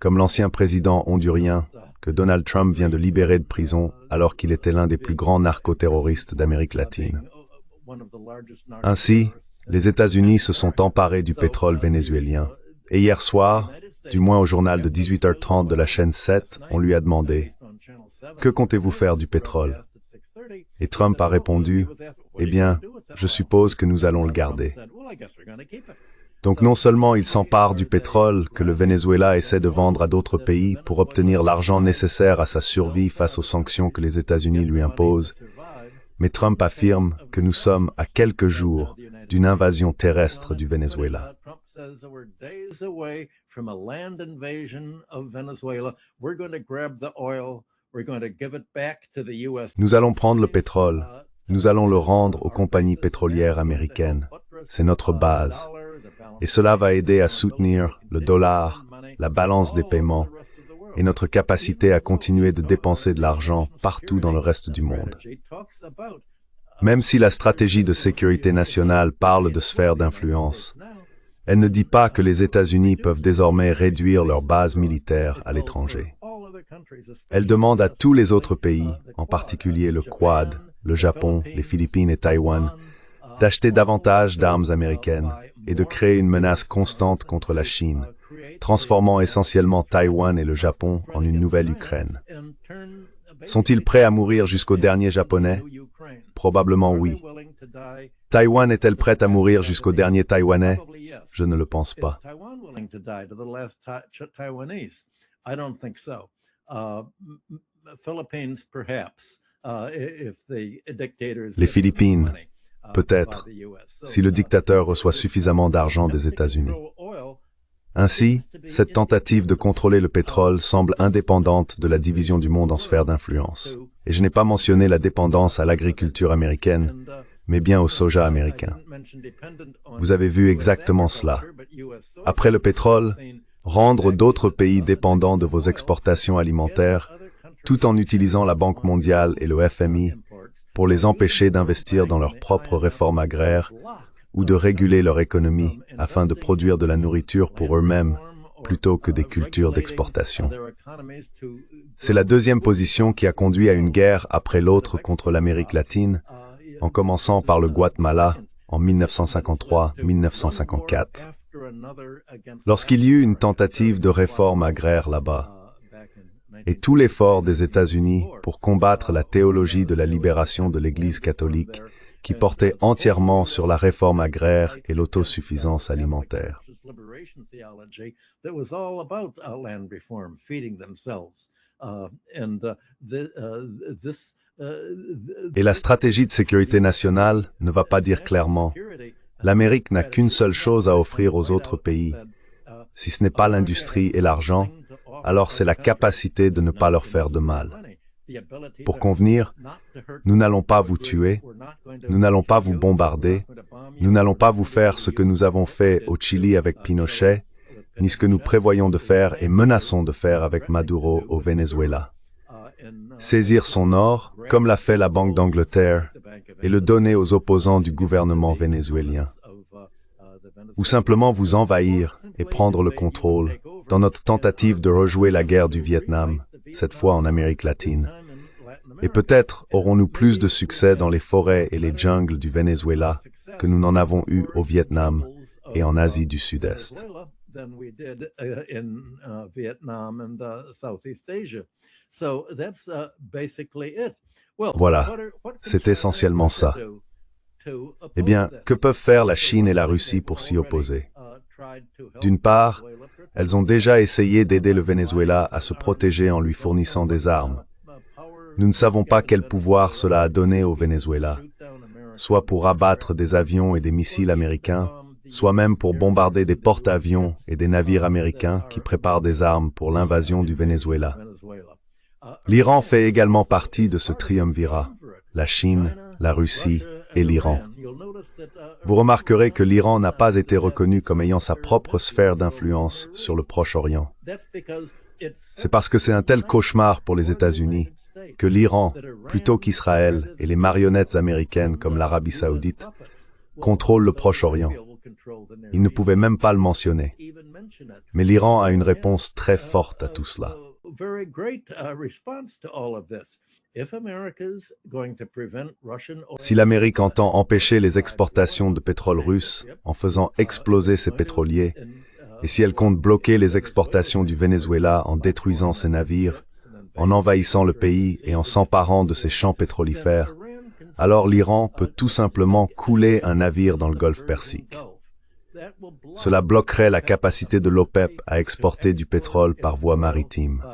comme l'ancien président hondurien que Donald Trump vient de libérer de prison alors qu'il était l'un des plus grands narco-terroristes d'Amérique latine. Ainsi, les États-Unis se sont emparés du pétrole vénézuélien. Et hier soir, du moins au journal de 18h30 de la chaîne 7, on lui a demandé « Que comptez-vous faire du pétrole ?» Et Trump a répondu « Eh bien, je suppose que nous allons le garder. » Donc non seulement il s'empare du pétrole que le Venezuela essaie de vendre à d'autres pays pour obtenir l'argent nécessaire à sa survie face aux sanctions que les États-Unis lui imposent, mais Trump affirme que nous sommes à quelques jours d'une invasion terrestre du Venezuela. Nous allons prendre le pétrole, nous allons le rendre aux compagnies pétrolières américaines. C'est notre base. Et cela va aider à soutenir le dollar, la balance des paiements et notre capacité à continuer de dépenser de l'argent partout dans le reste du monde. Même si la stratégie de sécurité nationale parle de sphère d'influence, elle ne dit pas que les États-Unis peuvent désormais réduire leur base militaire à l'étranger. Elle demande à tous les autres pays, en particulier le Quad, le Japon, les Philippines et Taïwan, d'acheter davantage d'armes américaines et de créer une menace constante contre la Chine, transformant essentiellement Taïwan et le Japon en une nouvelle Ukraine. Sont-ils prêts à mourir jusqu'au dernier Japonais? Probablement oui. Taïwan est-elle prête à mourir jusqu'au dernier Taïwanais? Je ne le pense pas. Les Philippines, peut-être, si le dictateur reçoit suffisamment d'argent des États-Unis. Ainsi, cette tentative de contrôler le pétrole semble indépendante de la division du monde en sphères d'influence. Et je n'ai pas mentionné la dépendance à l'agriculture américaine, mais bien au soja américain. Vous avez vu exactement cela. Après le pétrole, rendre d'autres pays dépendants de vos exportations alimentaires, tout en utilisant la Banque mondiale et le FMI pour les empêcher d'investir dans leurs propres réformes agraires ou de réguler leur économie afin de produire de la nourriture pour eux-mêmes plutôt que des cultures d'exportation. C'est la deuxième position qui a conduit à une guerre après l'autre contre l'Amérique latine, en commençant par le Guatemala en 1953-1954. Lorsqu'il y eut une tentative de réforme agraire là-bas, et tout l'effort des États-Unis pour combattre la théologie de la libération de l'Église catholique, qui portait entièrement sur la réforme agraire et l'autosuffisance alimentaire. Et la stratégie de sécurité nationale ne va pas dire clairement « L'Amérique n'a qu'une seule chose à offrir aux autres pays. Si ce n'est pas l'industrie et l'argent, alors c'est la capacité de ne pas leur faire de mal. Pour convenir, nous n'allons pas vous tuer, nous n'allons pas vous bombarder, nous n'allons pas vous faire ce que nous avons fait au Chili avec Pinochet, ni ce que nous prévoyons de faire et menaçons de faire avec Maduro au Venezuela. Saisir son or, comme l'a fait la Banque d'Angleterre, et le donner aux opposants du gouvernement vénézuélien. Ou simplement vous envahir et prendre le contrôle dans notre tentative de rejouer la guerre du Vietnam, cette fois en Amérique latine. Et peut-être aurons-nous plus de succès dans les forêts et les jungles du Venezuela que nous n'en avons eu au Vietnam et en Asie du Sud-Est. Voilà, c'est essentiellement ça. Eh bien, que peuvent faire la Chine et la Russie pour s'y opposer? D'une part, elles ont déjà essayé d'aider le Venezuela à se protéger en lui fournissant des armes. Nous ne savons pas quel pouvoir cela a donné au Venezuela, soit pour abattre des avions et des missiles américains, soit même pour bombarder des porte-avions et des navires américains qui préparent des armes pour l'invasion du Venezuela. L'Iran fait également partie de ce triumvirat, la Chine, la Russie et l'Iran. Vous remarquerez que l'Iran n'a pas été reconnu comme ayant sa propre sphère d'influence sur le Proche-Orient. C'est parce que c'est un tel cauchemar pour les États-Unis que l'Iran, plutôt qu'Israël et les marionnettes américaines comme l'Arabie saoudite, contrôle le Proche-Orient. Ils ne pouvaient même pas le mentionner. Mais l'Iran a une réponse très forte à tout cela. Si l'Amérique entend empêcher les exportations de pétrole russe en faisant exploser ses pétroliers, et si elle compte bloquer les exportations du Venezuela en détruisant ses navires, en envahissant le pays et en s'emparant de ses champs pétrolifères, alors l'Iran peut tout simplement couler un navire dans le golfe Persique. Cela bloquerait la capacité de l'OPEP à exporter du pétrole par voie maritime.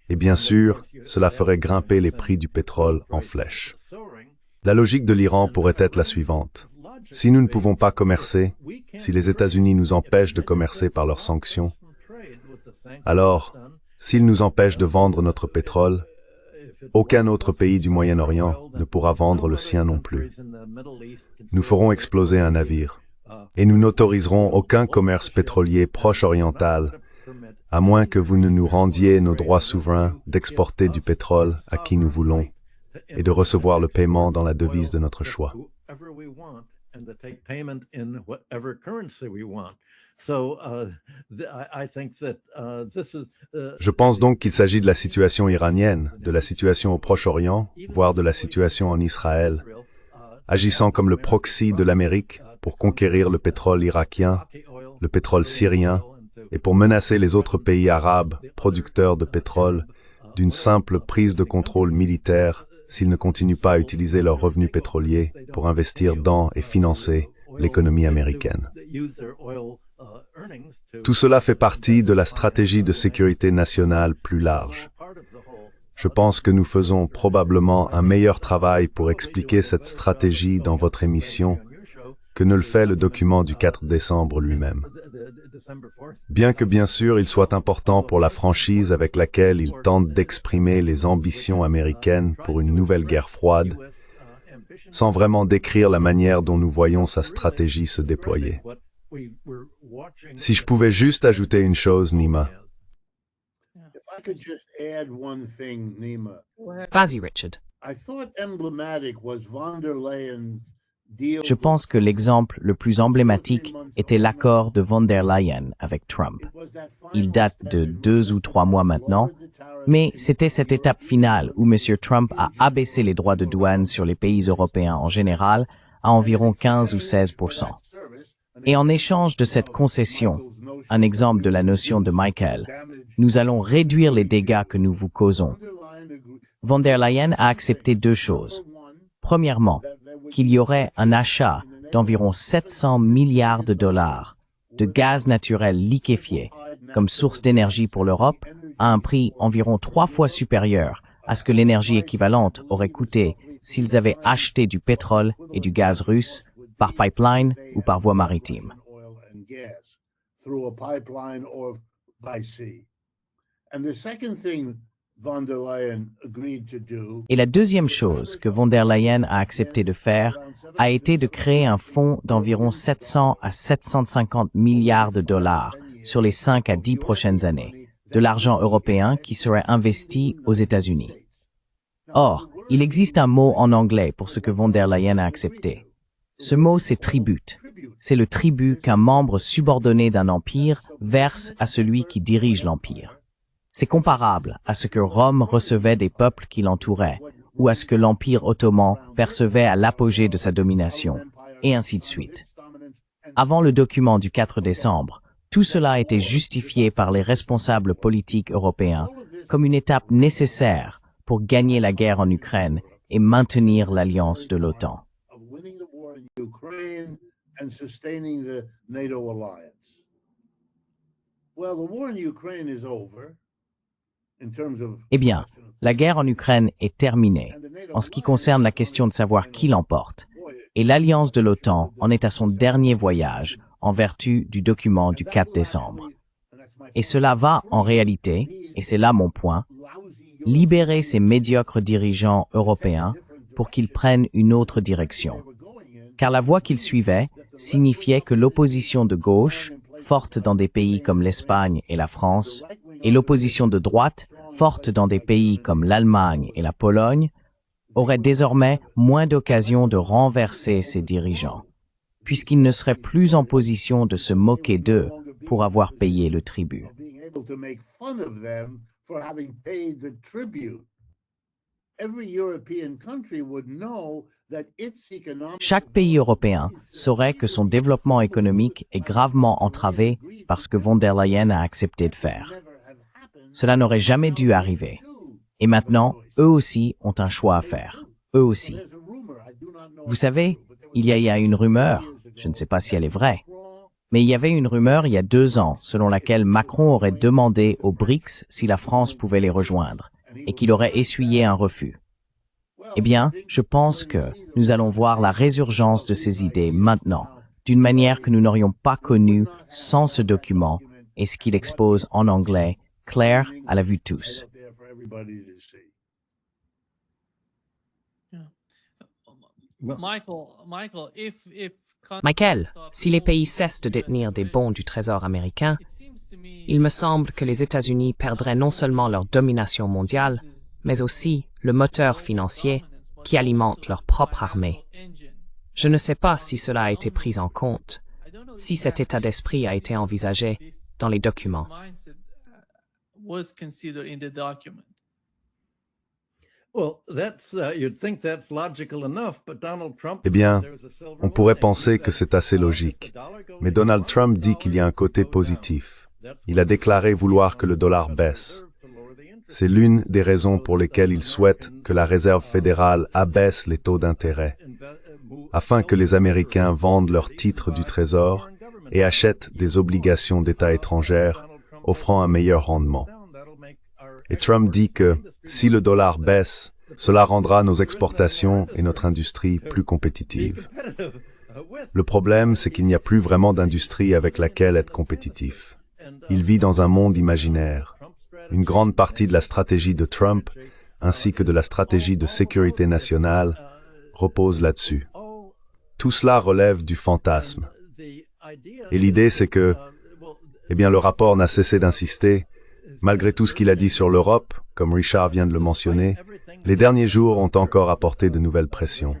Et bien sûr, cela ferait grimper les prix du pétrole en flèche. La logique de l'Iran pourrait être la suivante. Si nous ne pouvons pas commercer, si les États-Unis nous empêchent de commercer par leurs sanctions, alors, s'ils nous empêchent de vendre notre pétrole, aucun autre pays du Moyen-Orient ne pourra vendre le sien non plus. Nous ferons exploser un navire. Et nous n'autoriserons aucun commerce pétrolier proche-oriental, à moins que vous ne nous rendiez nos droits souverains d'exporter du pétrole à qui nous voulons et de recevoir le paiement dans la devise de notre choix. Je pense donc qu'il s'agit de la situation iranienne, de la situation au Proche-Orient, voire de la situation en Israël, agissant comme le proxy de l'Amérique pour conquérir le pétrole irakien, le pétrole syrien, et pour menacer les autres pays arabes producteurs de pétrole d'une simple prise de contrôle militaire s'ils ne continuent pas à utiliser leurs revenus pétroliers pour investir dans et financer l'économie américaine. Tout cela fait partie de la stratégie de sécurité nationale plus large. Je pense que nous faisons probablement un meilleur travail pour expliquer cette stratégie dans votre émission que ne le fait le document du 4 décembre lui-même. Bien que bien sûr il soit important pour la franchise avec laquelle il tente d'exprimer les ambitions américaines pour une nouvelle guerre froide, sans vraiment décrire la manière dont nous voyons sa stratégie se déployer. Si je pouvais juste ajouter une chose, Nima. I could just add one thing, Nima. Vas-y, Richard. I thought emblematic was von der Leyen's deal. Je pense que l'exemple le plus emblématique était l'accord de von der Leyen avec Trump. Il date de 2 ou 3 mois maintenant, mais c'était cette étape finale où M. Trump a abaissé les droits de douane sur les pays européens en général à environ 15 ou 16%. Et en échange de cette concession, un exemple de la notion de Michael, nous allons réduire les dégâts que nous vous causons. Von der Leyen a accepté 2 choses. Premièrement, qu'il y aurait un achat d'environ 700 milliards de dollars de gaz naturel liquéfié comme source d'énergie pour l'Europe à un prix environ 3 fois supérieur à ce que l'énergie équivalente aurait coûté s'ils avaient acheté du pétrole et du gaz russe par pipeline ou par voie maritime. Et la deuxième chose que von der Leyen a accepté de faire a été de créer un fonds d'environ 700 à 750 milliards de dollars sur les 5 à 10 prochaines années, de l'argent européen qui serait investi aux États-Unis. Or, il existe un mot en anglais pour ce que von der Leyen a accepté. Ce mot, c'est tribute. C'est le tribut qu'un membre subordonné d'un empire verse à celui qui dirige l'empire. C'est comparable à ce que Rome recevait des peuples qui l'entouraient, ou à ce que l'Empire ottoman percevait à l'apogée de sa domination, et ainsi de suite. Avant le document du 4 décembre, tout cela était justifié par les responsables politiques européens comme une étape nécessaire pour gagner la guerre en Ukraine et maintenir l'alliance de l'OTAN. Eh bien, la guerre en Ukraine est terminée en ce qui concerne la question de savoir qui l'emporte, et l'alliance de l'OTAN en est à son dernier voyage en vertu du document du 4 décembre. Et cela va, en réalité, et c'est là mon point, libérer ces médiocres dirigeants européens pour qu'ils prennent une autre direction. Car la voie qu'ils suivaient signifiait que l'opposition de gauche, forte dans des pays comme l'Espagne et la France, et l'opposition de droite, forte dans des pays comme l'Allemagne et la Pologne, aurait désormais moins d'occasions de renverser ces dirigeants, puisqu'ils ne seraient plus en position de se moquer d'eux pour avoir payé le tribut. Chaque pays européen saurait que son développement économique est gravement entravé par ce que von der Leyen a accepté de faire. Cela n'aurait jamais dû arriver. Et maintenant, eux aussi ont un choix à faire. Eux aussi. Vous savez, il y a une rumeur, je ne sais pas si elle est vraie, Mais il y avait une rumeur il y a 2 ans selon laquelle Macron aurait demandé aux BRICS si la France pouvait les rejoindre et qu'il aurait essuyé un refus. Eh bien, je pense que nous allons voir la résurgence de ces idées maintenant, d'une manière que nous n'aurions pas connue sans ce document et ce qu'il expose en anglais, clair à la vue de tous. Michael, si les pays cessent de détenir des bons du Trésor américain, il me semble que les États-Unis perdraient non seulement leur domination mondiale, mais aussi le moteur financier qui alimente leur propre armée. Je ne sais pas si cela a été pris en compte, si cet état d'esprit a été envisagé dans les documents. Eh bien, on pourrait penser que c'est assez logique. Mais Donald Trump dit qu'il y a un côté positif. Il a déclaré vouloir que le dollar baisse. C'est l'une des raisons pour lesquelles il souhaite que la Réserve fédérale abaisse les taux d'intérêt, afin que les Américains vendent leurs titres du Trésor et achètent des obligations d'États étrangères, offrant un meilleur rendement. Et Trump dit que, si le dollar baisse, cela rendra nos exportations et notre industrie plus compétitives. Le problème, c'est qu'il n'y a plus vraiment d'industrie avec laquelle être compétitif. Il vit dans un monde imaginaire. Une grande partie de la stratégie de Trump, ainsi que de la stratégie de sécurité nationale, repose là-dessus. Tout cela relève du fantasme. Et l'idée, c'est que, eh bien, le rapport n'a cessé d'insister, malgré tout ce qu'il a dit sur l'Europe, comme Richard vient de le mentionner, les derniers jours ont encore apporté de nouvelles pressions.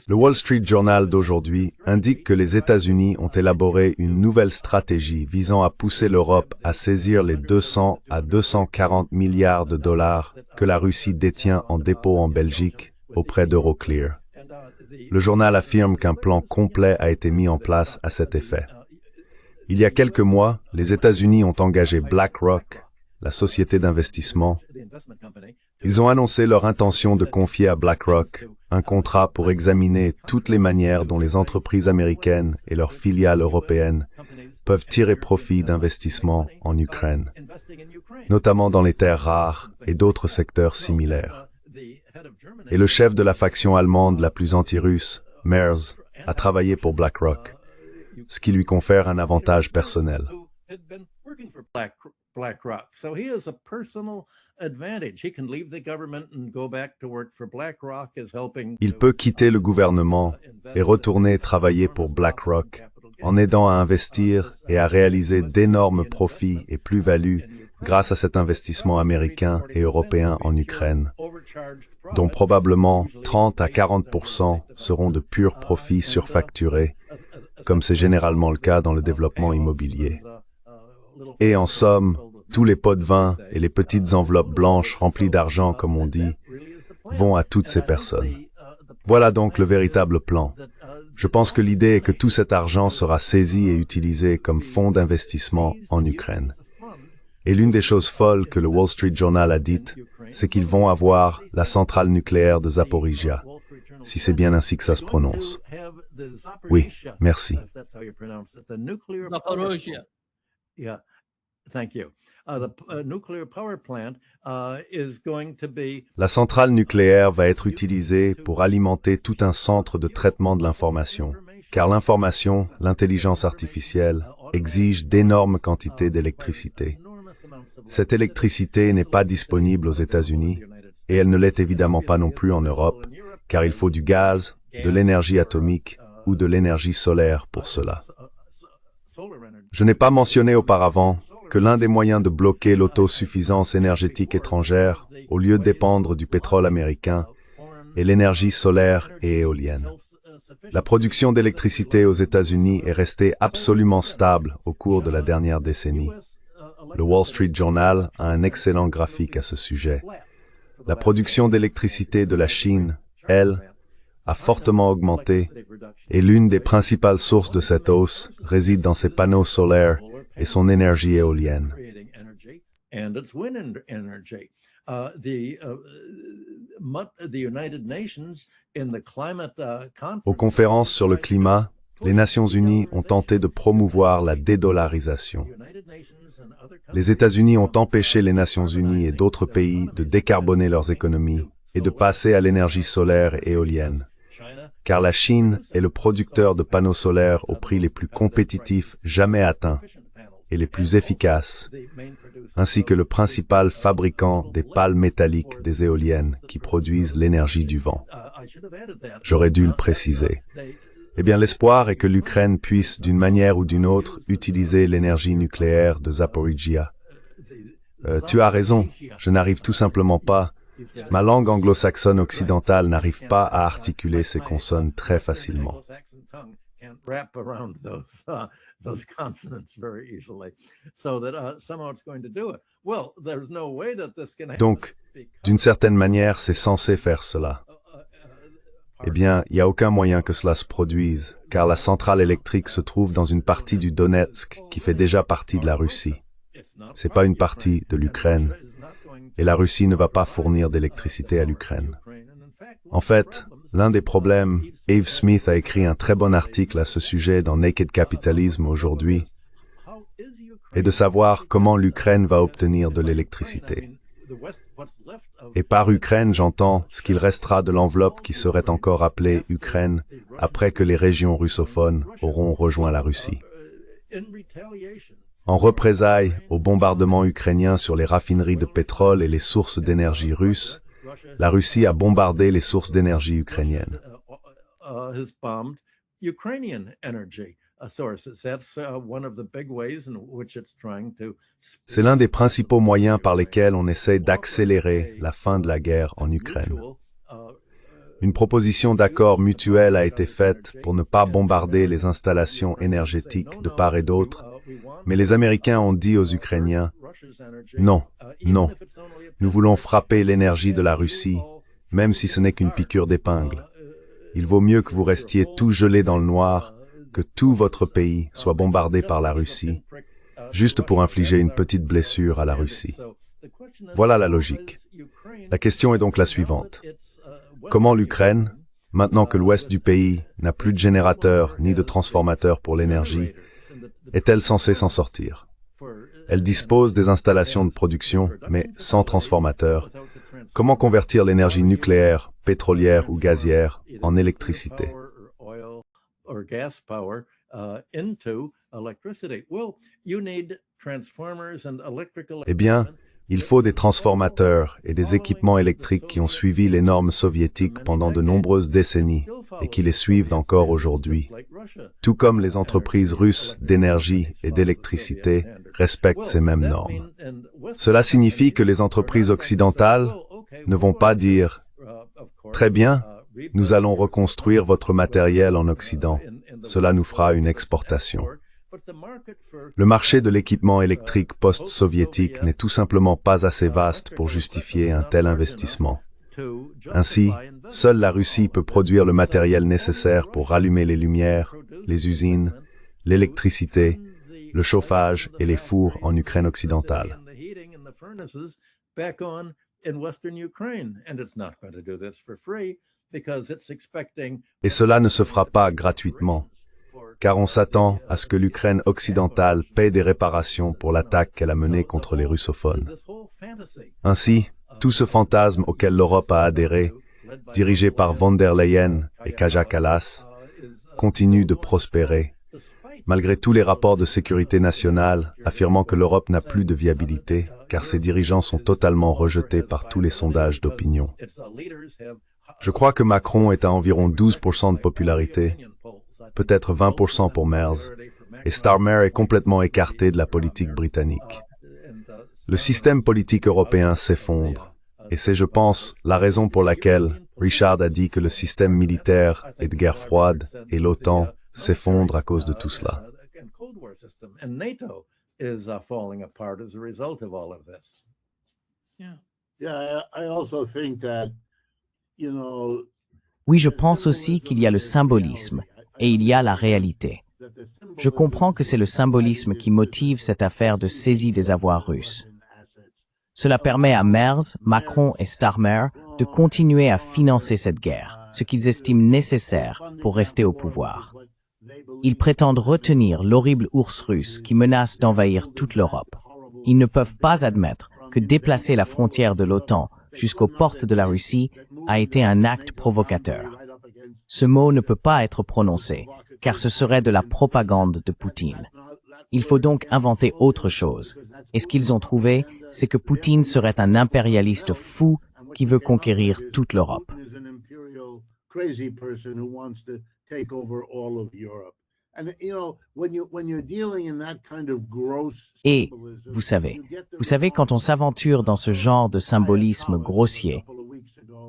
Le Wall Street Journal d'aujourd'hui indique que les États-Unis ont élaboré une nouvelle stratégie visant à pousser l'Europe à saisir les 200 à 240 milliards de dollars que la Russie détient en dépôt en Belgique auprès d'Euroclear. Le journal affirme qu'un plan complet a été mis en place à cet effet. Il y a quelques mois, les États-Unis ont engagé BlackRock, la société d'investissement. Ils ont annoncé leur intention de confier à BlackRock un contrat pour examiner toutes les manières dont les entreprises américaines et leurs filiales européennes peuvent tirer profit d'investissements en Ukraine, notamment dans les terres rares et d'autres secteurs similaires. Et le chef de la faction allemande la plus anti-russe, Merz, a travaillé pour BlackRock, ce qui lui confère un avantage personnel. Il peut quitter le gouvernement et retourner travailler pour BlackRock en aidant à investir et à réaliser d'énormes profits et plus-values grâce à cet investissement américain et européen en Ukraine, dont probablement 30 à 40% seront de purs profits surfacturés, comme c'est généralement le cas dans le développement immobilier. Et en somme, tous les pots de vin et les petites enveloppes blanches remplies d'argent, comme on dit, vont à toutes ces personnes. Voilà donc le véritable plan. Je pense que l'idée est que tout cet argent sera saisi et utilisé comme fonds d'investissement en Ukraine. Et l'une des choses folles que le Wall Street Journal a dites, c'est qu'ils vont avoir la centrale nucléaire de Zaporizhia, si c'est bien ainsi que ça se prononce. Oui, merci. La centrale nucléaire va être utilisée pour alimenter tout un centre de traitement de l'information, car l'information, l'intelligence artificielle, exige d'énormes quantités d'électricité. Cette électricité n'est pas disponible aux États-Unis, et elle ne l'est évidemment pas non plus en Europe, car il faut du gaz, de l'énergie atomique ou de l'énergie solaire pour cela. Je n'ai pas mentionné auparavant que l'un des moyens de bloquer l'autosuffisance énergétique étrangère, au lieu de dépendre du pétrole américain, est l'énergie solaire et éolienne. La production d'électricité aux États-Unis est restée absolument stable au cours de la dernière décennie. Le Wall Street Journal a un excellent graphique à ce sujet. La production d'électricité de la Chine, elle, a fortement augmenté, et l'une des principales sources de cette hausse réside dans ses panneaux solaires et son énergie éolienne. and it's energy. The United Nations in the climate conference. Aux conférences sur le climat, les Nations Unies ont tenté de promouvoir la dédollarisation. Les États-Unis ont empêché les Nations Unies et d'autres pays de décarboner leurs économies et de passer à l'énergie solaire et éolienne, car la Chine est le producteur de panneaux solaires au prix les plus compétitifs jamais atteints et les plus efficaces, ainsi que le principal fabricant des pales métalliques des éoliennes qui produisent l'énergie du vent. J'aurais dû le préciser. Eh bien, l'espoir est que l'Ukraine puisse, d'une manière ou d'une autre, utiliser l'énergie nucléaire de Zaporizhzhia. Tu as raison, je n'arrive tout simplement pas. Ma langue anglo-saxonne occidentale n'arrive pas à articuler ces consonnes très facilement. Donc, d'une certaine manière, c'est censé faire cela. Eh bien, il n'y a aucun moyen que cela se produise, car la centrale électrique se trouve dans une partie du Donetsk qui fait déjà partie de la Russie. C'est pas une partie de l'Ukraine, et la Russie ne va pas fournir d'électricité à l'Ukraine. En fait, l'un des problèmes, Eve Smith a écrit un très bon article à ce sujet dans Naked Capitalism aujourd'hui, est de savoir comment l'Ukraine va obtenir de l'électricité. Et par Ukraine, j'entends ce qu'il restera de l'enveloppe qui serait encore appelée Ukraine après que les régions russophones auront rejoint la Russie. En représailles au bombardement ukrainien sur les raffineries de pétrole et les sources d'énergie russes, la Russie a bombardé les sources d'énergie ukrainiennes. C'est l'un des principaux moyens par lesquels on essaie d'accélérer la fin de la guerre en Ukraine. Une proposition d'accord mutuel a été faite pour ne pas bombarder les installations énergétiques de part et d'autre, mais les Américains ont dit aux Ukrainiens « Non, non, nous voulons frapper l'énergie de la Russie, même si ce n'est qu'une piqûre d'épingle. Il vaut mieux que vous restiez tout gelés dans le noir, que tout votre pays soit bombardé par la Russie, juste pour infliger une petite blessure à la Russie. » Voilà la logique. La question est donc la suivante. Comment l'Ukraine, maintenant que l'ouest du pays n'a plus de générateurs ni de transformateurs pour l'énergie, est-elle censée s'en sortir? Elle dispose des installations de production, mais sans transformateurs. Comment convertir l'énergie nucléaire, pétrolière ou gazière en électricité? Eh bien, il faut des transformateurs et des équipements électriques qui ont suivi les normes soviétiques pendant de nombreuses décennies et qui les suivent encore aujourd'hui. Tout comme les entreprises russes d'énergie et d'électricité respectent ces mêmes normes. Cela signifie que les entreprises occidentales ne vont pas dire « Très bien, nous allons reconstruire votre matériel en Occident. Cela nous fera une exportation. » Le marché de l'équipement électrique post-soviétique n'est tout simplement pas assez vaste pour justifier un tel investissement. Ainsi, seule la Russie peut produire le matériel nécessaire pour rallumer les lumières, les usines, l'électricité, le chauffage et les fours en Ukraine occidentale. Et cela ne se fera pas gratuitement, car on s'attend à ce que l'Ukraine occidentale paie des réparations pour l'attaque qu'elle a menée contre les russophones. Ainsi, tout ce fantasme auquel l'Europe a adhéré, dirigé par von der Leyen et Kaja Kallas, continue de prospérer, malgré tous les rapports de sécurité nationale affirmant que l'Europe n'a plus de viabilité, car ses dirigeants sont totalement rejetés par tous les sondages d'opinion. Je crois que Macron est à environ 12% de popularité, peut-être 20% pour Merz, et Starmer est complètement écarté de la politique britannique. Le système politique européen s'effondre, et c'est, je pense, la raison pour laquelle Richard a dit que le système militaire et de guerre froide et l'OTAN s'effondrent à cause de tout cela. Oui, je pense aussi qu'il y a le symbolisme et il y a la réalité. Je comprends que c'est le symbolisme qui motive cette affaire de saisie des avoirs russes. Cela permet à Merz, Macron et Starmer de continuer à financer cette guerre, ce qu'ils estiment nécessaire pour rester au pouvoir. Ils prétendent retenir l'horrible ours russe qui menace d'envahir toute l'Europe. Ils ne peuvent pas admettre que déplacer la frontière de l'OTAN jusqu'aux portes de la Russie a été un acte provocateur. Ce mot ne peut pas être prononcé, car ce serait de la propagande de Poutine. Il faut donc inventer autre chose. Et ce qu'ils ont trouvé, c'est que Poutine serait un impérialiste fou qui veut conquérir toute l'Europe. Et, vous savez, quand on s'aventure dans ce genre de symbolisme grossier,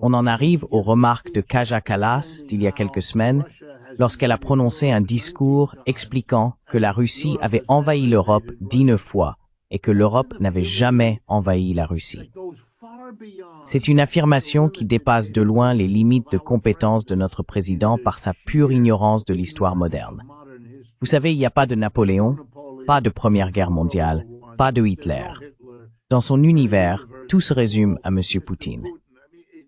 on en arrive aux remarques de Kaja Kallas d'il y a quelques semaines, lorsqu'elle a prononcé un discours expliquant que la Russie avait envahi l'Europe 19 fois et que l'Europe n'avait jamais envahi la Russie. C'est une affirmation qui dépasse de loin les limites de compétence de notre président par sa pure ignorance de l'histoire moderne. Vous savez, il n'y a pas de Napoléon, pas de Première Guerre mondiale, pas de Hitler. Dans son univers, tout se résume à M. Poutine.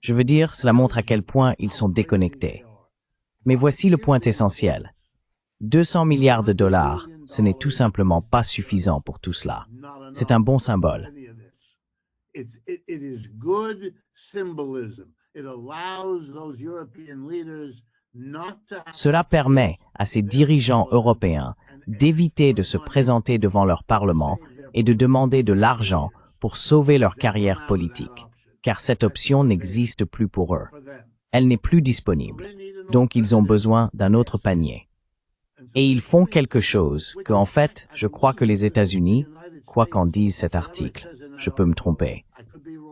Je veux dire, cela montre à quel point ils sont déconnectés. Mais voici le point essentiel. 200 milliards de dollars, ce n'est tout simplement pas suffisant pour tout cela. C'est un bon symbole. Cela permet à ces dirigeants européens d'éviter de se présenter devant leur Parlement et de demander de l'argent pour sauver leur carrière politique, car cette option n'existe plus pour eux. Elle n'est plus disponible, donc ils ont besoin d'un autre panier. Et ils font quelque chose que, en fait, je crois que les États-Unis, quoi qu'en dise cet article, je peux me tromper.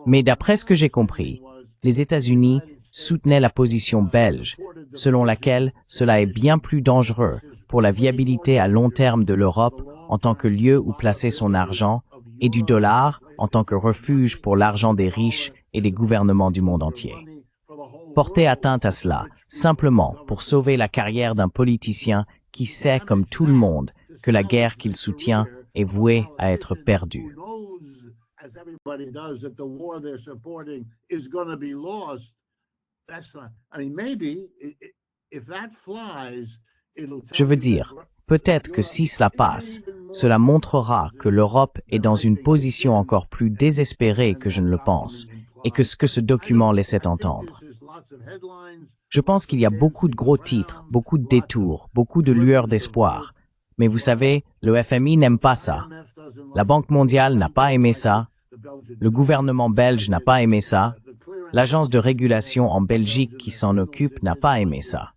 Mais d'après ce que j'ai compris, les États-Unis soutenaient la position belge, selon laquelle cela est bien plus dangereux pour la viabilité à long terme de l'Europe en tant que lieu où placer son argent et du dollar en tant que refuge pour l'argent des riches et des gouvernements du monde entier. Porter atteinte à cela, simplement pour sauver la carrière d'un politicien qui sait, comme tout le monde, que la guerre qu'il soutient est vouée à être perdue. Je veux dire, peut-être que si cela passe, cela montrera que l'Europe est dans une position encore plus désespérée que je ne le pense, et que ce document laissait entendre. Je pense qu'il y a beaucoup de gros titres, beaucoup de détours, beaucoup de lueurs d'espoir. Mais vous savez, le FMI n'aime pas ça. La Banque mondiale n'a pas aimé ça. Le gouvernement belge n'a pas aimé ça. L'agence de régulation en Belgique qui s'en occupe n'a pas aimé ça.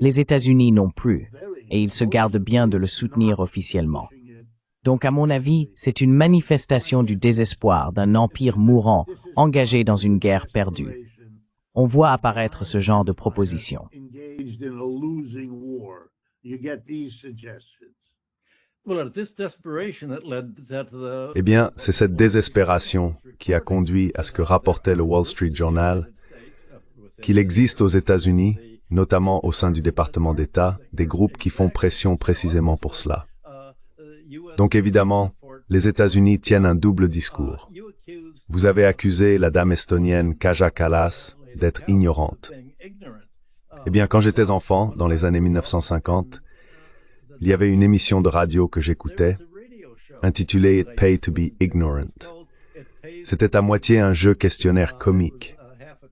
Les États-Unis non plus, et ils se gardent bien de le soutenir officiellement. Donc à mon avis, c'est une manifestation du désespoir d'un empire mourant, engagé dans une guerre perdue. On voit apparaître ce genre de propositions. Eh bien, c'est cette désespération qui a conduit à ce que rapportait le Wall Street Journal, qu'il existe aux États-Unis, notamment au sein du département d'État, des groupes qui font pression précisément pour cela. Donc évidemment, les États-Unis tiennent un double discours. Vous avez accusé la dame estonienne Kaja Kallas d'être ignorante. Eh bien, quand j'étais enfant, dans les années 1950, il y avait une émission de radio que j'écoutais, intitulée « It Pays to be Ignorant ». C'était à moitié un jeu questionnaire comique.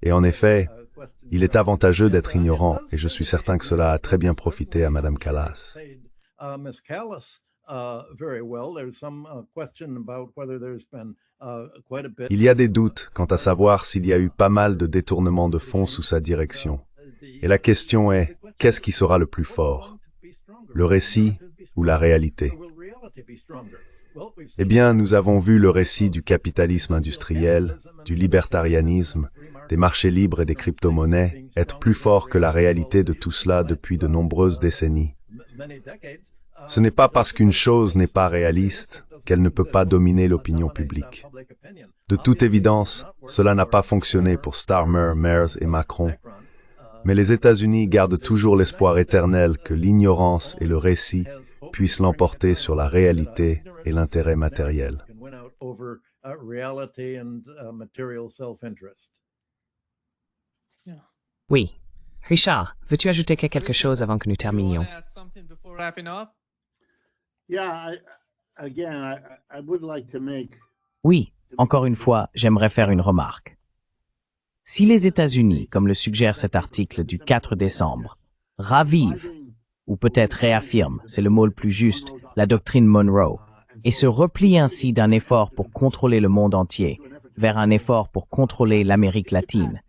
Et en effet, il est avantageux d'être ignorant, et je suis certain que cela a très bien profité à Madame Kallas. Il y a des doutes quant à savoir s'il y a eu pas mal de détournements de fonds sous sa direction. Et la question est, qu'est-ce qui sera le plus fort? Le récit ou la réalité? Eh bien, nous avons vu le récit du capitalisme industriel, du libertarianisme, des marchés libres et des crypto-monnaies être plus fort que la réalité de tout cela depuis de nombreuses décennies. Ce n'est pas parce qu'une chose n'est pas réaliste qu'elle ne peut pas dominer l'opinion publique. De toute évidence, cela n'a pas fonctionné pour Starmer, Merz et Macron. Mais les États-Unis gardent toujours l'espoir éternel que l'ignorance et le récit puissent l'emporter sur la réalité et l'intérêt matériel. reality and material self-interest. Oui. Richard, veux-tu ajouter quelque chose avant que nous Do you wanna terminions? add something before wrapping up? Yeah, I would like to make Oui, encore une fois, j'aimerais faire une remarque. Si les États-Unis, comme le suggère cet article du 4 décembre, ravivent, ou peut-être réaffirment, c'est le mot le plus juste, la doctrine Monroe, et se replient ainsi d'un effort pour contrôler le monde entier vers un effort pour contrôler l'Amérique latine,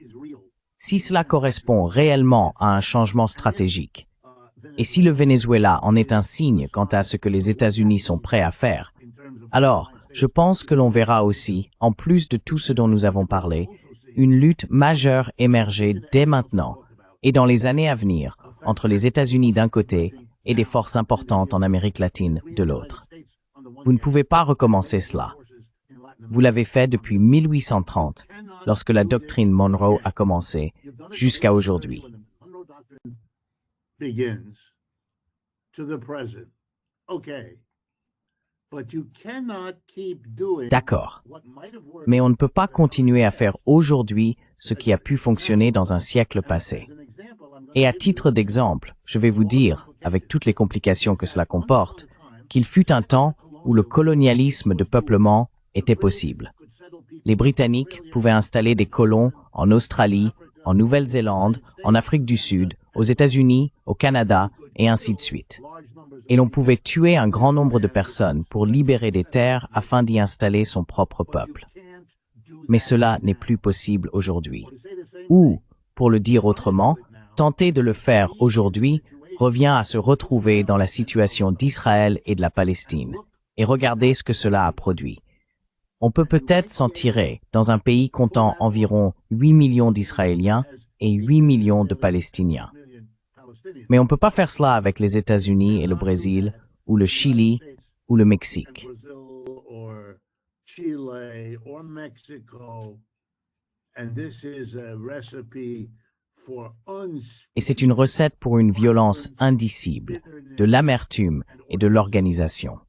si cela correspond réellement à un changement stratégique, et si le Venezuela en est un signe quant à ce que les États-Unis sont prêts à faire, alors je pense que l'on verra aussi, en plus de tout ce dont nous avons parlé, une lutte majeure émerger dès maintenant et dans les années à venir entre les États-Unis d'un côté et des forces importantes en Amérique latine de l'autre. Vous ne pouvez pas recommencer cela. Vous l'avez fait depuis 1830, lorsque la doctrine Monroe a commencé, jusqu'à aujourd'hui. begins to the present. Okay. But you cannot keep doing D'accord. what might have worked. Mais on ne peut pas continuer à faire aujourd'hui ce qui a pu fonctionner dans un siècle passé. Et à titre d'exemple, je vais vous dire, avec toutes les complications que cela comporte, qu'il fut un temps où le colonialisme de peuplement était possible. Les Britanniques pouvaient installer des colons en Australie, en Nouvelle-Zélande, en Afrique du Sud, aux États-Unis, au Canada, et ainsi de suite. Et l'on pouvait tuer un grand nombre de personnes pour libérer des terres afin d'y installer son propre peuple. Mais cela n'est plus possible aujourd'hui. Ou, pour le dire autrement, tenter de le faire aujourd'hui revient à se retrouver dans la situation d'Israël et de la Palestine. Et regardez ce que cela a produit. On peut peut-être s'en tirer dans un pays comptant environ 8 millions d'Israéliens et 8 millions de Palestiniens. Mais on ne peut pas faire cela avec les États-Unis et le Brésil, ou le Chili, ou le Mexique. Brazil or Chile or Mexico. And this is a recipe for Et c'est une recette pour une violence indicible, de l'amertume et de l'organisation.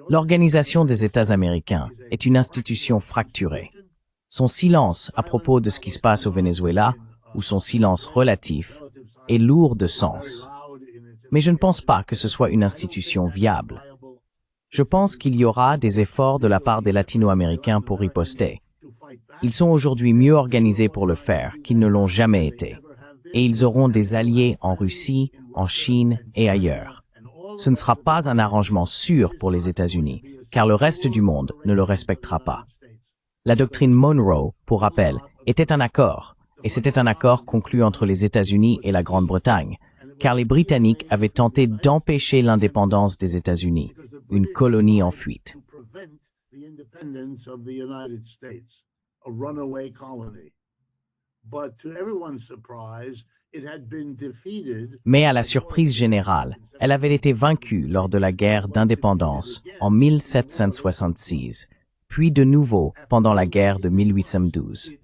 L'Organisation des États américains est une institution fracturée. Son silence à propos de ce qui se passe au Venezuela, ou son silence relatif, est lourd de sens. Mais je ne pense pas que ce soit une institution viable. Je pense qu'il y aura des efforts de la part des Latino-Américains pour riposter. Ils sont aujourd'hui mieux organisés pour le faire qu'ils ne l'ont jamais été. Et ils auront des alliés en Russie, en Chine et ailleurs. Ce ne sera pas un arrangement sûr pour les États-Unis, car le reste du monde ne le respectera pas. La doctrine Monroe, pour rappel, était un accord, et c'était un accord conclu entre les États-Unis et la Grande-Bretagne, car les Britanniques avaient tenté d'empêcher l'indépendance des États-Unis, une colonie en fuite. Mais à la surprise générale, elle avait été vaincue lors de la guerre d'indépendance en 1766, puis de nouveau pendant la guerre de 1812.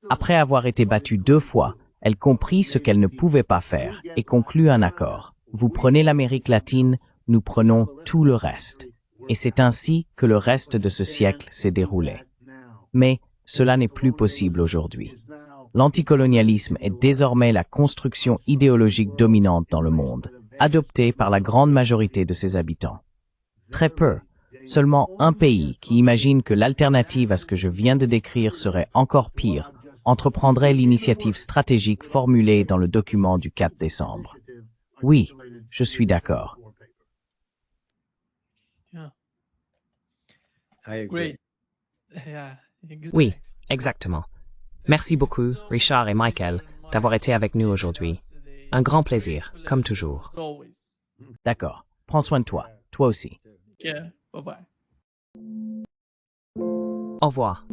Après avoir été battue 2 fois, elle comprit ce qu'elle ne pouvait pas faire et conclut un accord. Vous prenez l'Amérique latine, nous prenons tout le reste. Et c'est ainsi que le reste de ce siècle s'est déroulé. Mais cela n'est plus possible aujourd'hui. L'anticolonialisme est désormais la construction idéologique dominante dans le monde, adoptée par la grande majorité de ses habitants. Très peu, seulement un pays qui imagine que l'alternative à ce que je viens de décrire serait encore pire, entreprendrait l'initiative stratégique formulée dans le document du 4 décembre. Oui, je suis d'accord. Yeah. I agree. Great. Yeah. Oui, exactement. Merci beaucoup, Richard et Michael, d'avoir été avec nous aujourd'hui. Un grand plaisir, comme toujours. Always. D'accord. Prends soin de toi. Toi aussi. Yeah. Bye bye. Au revoir.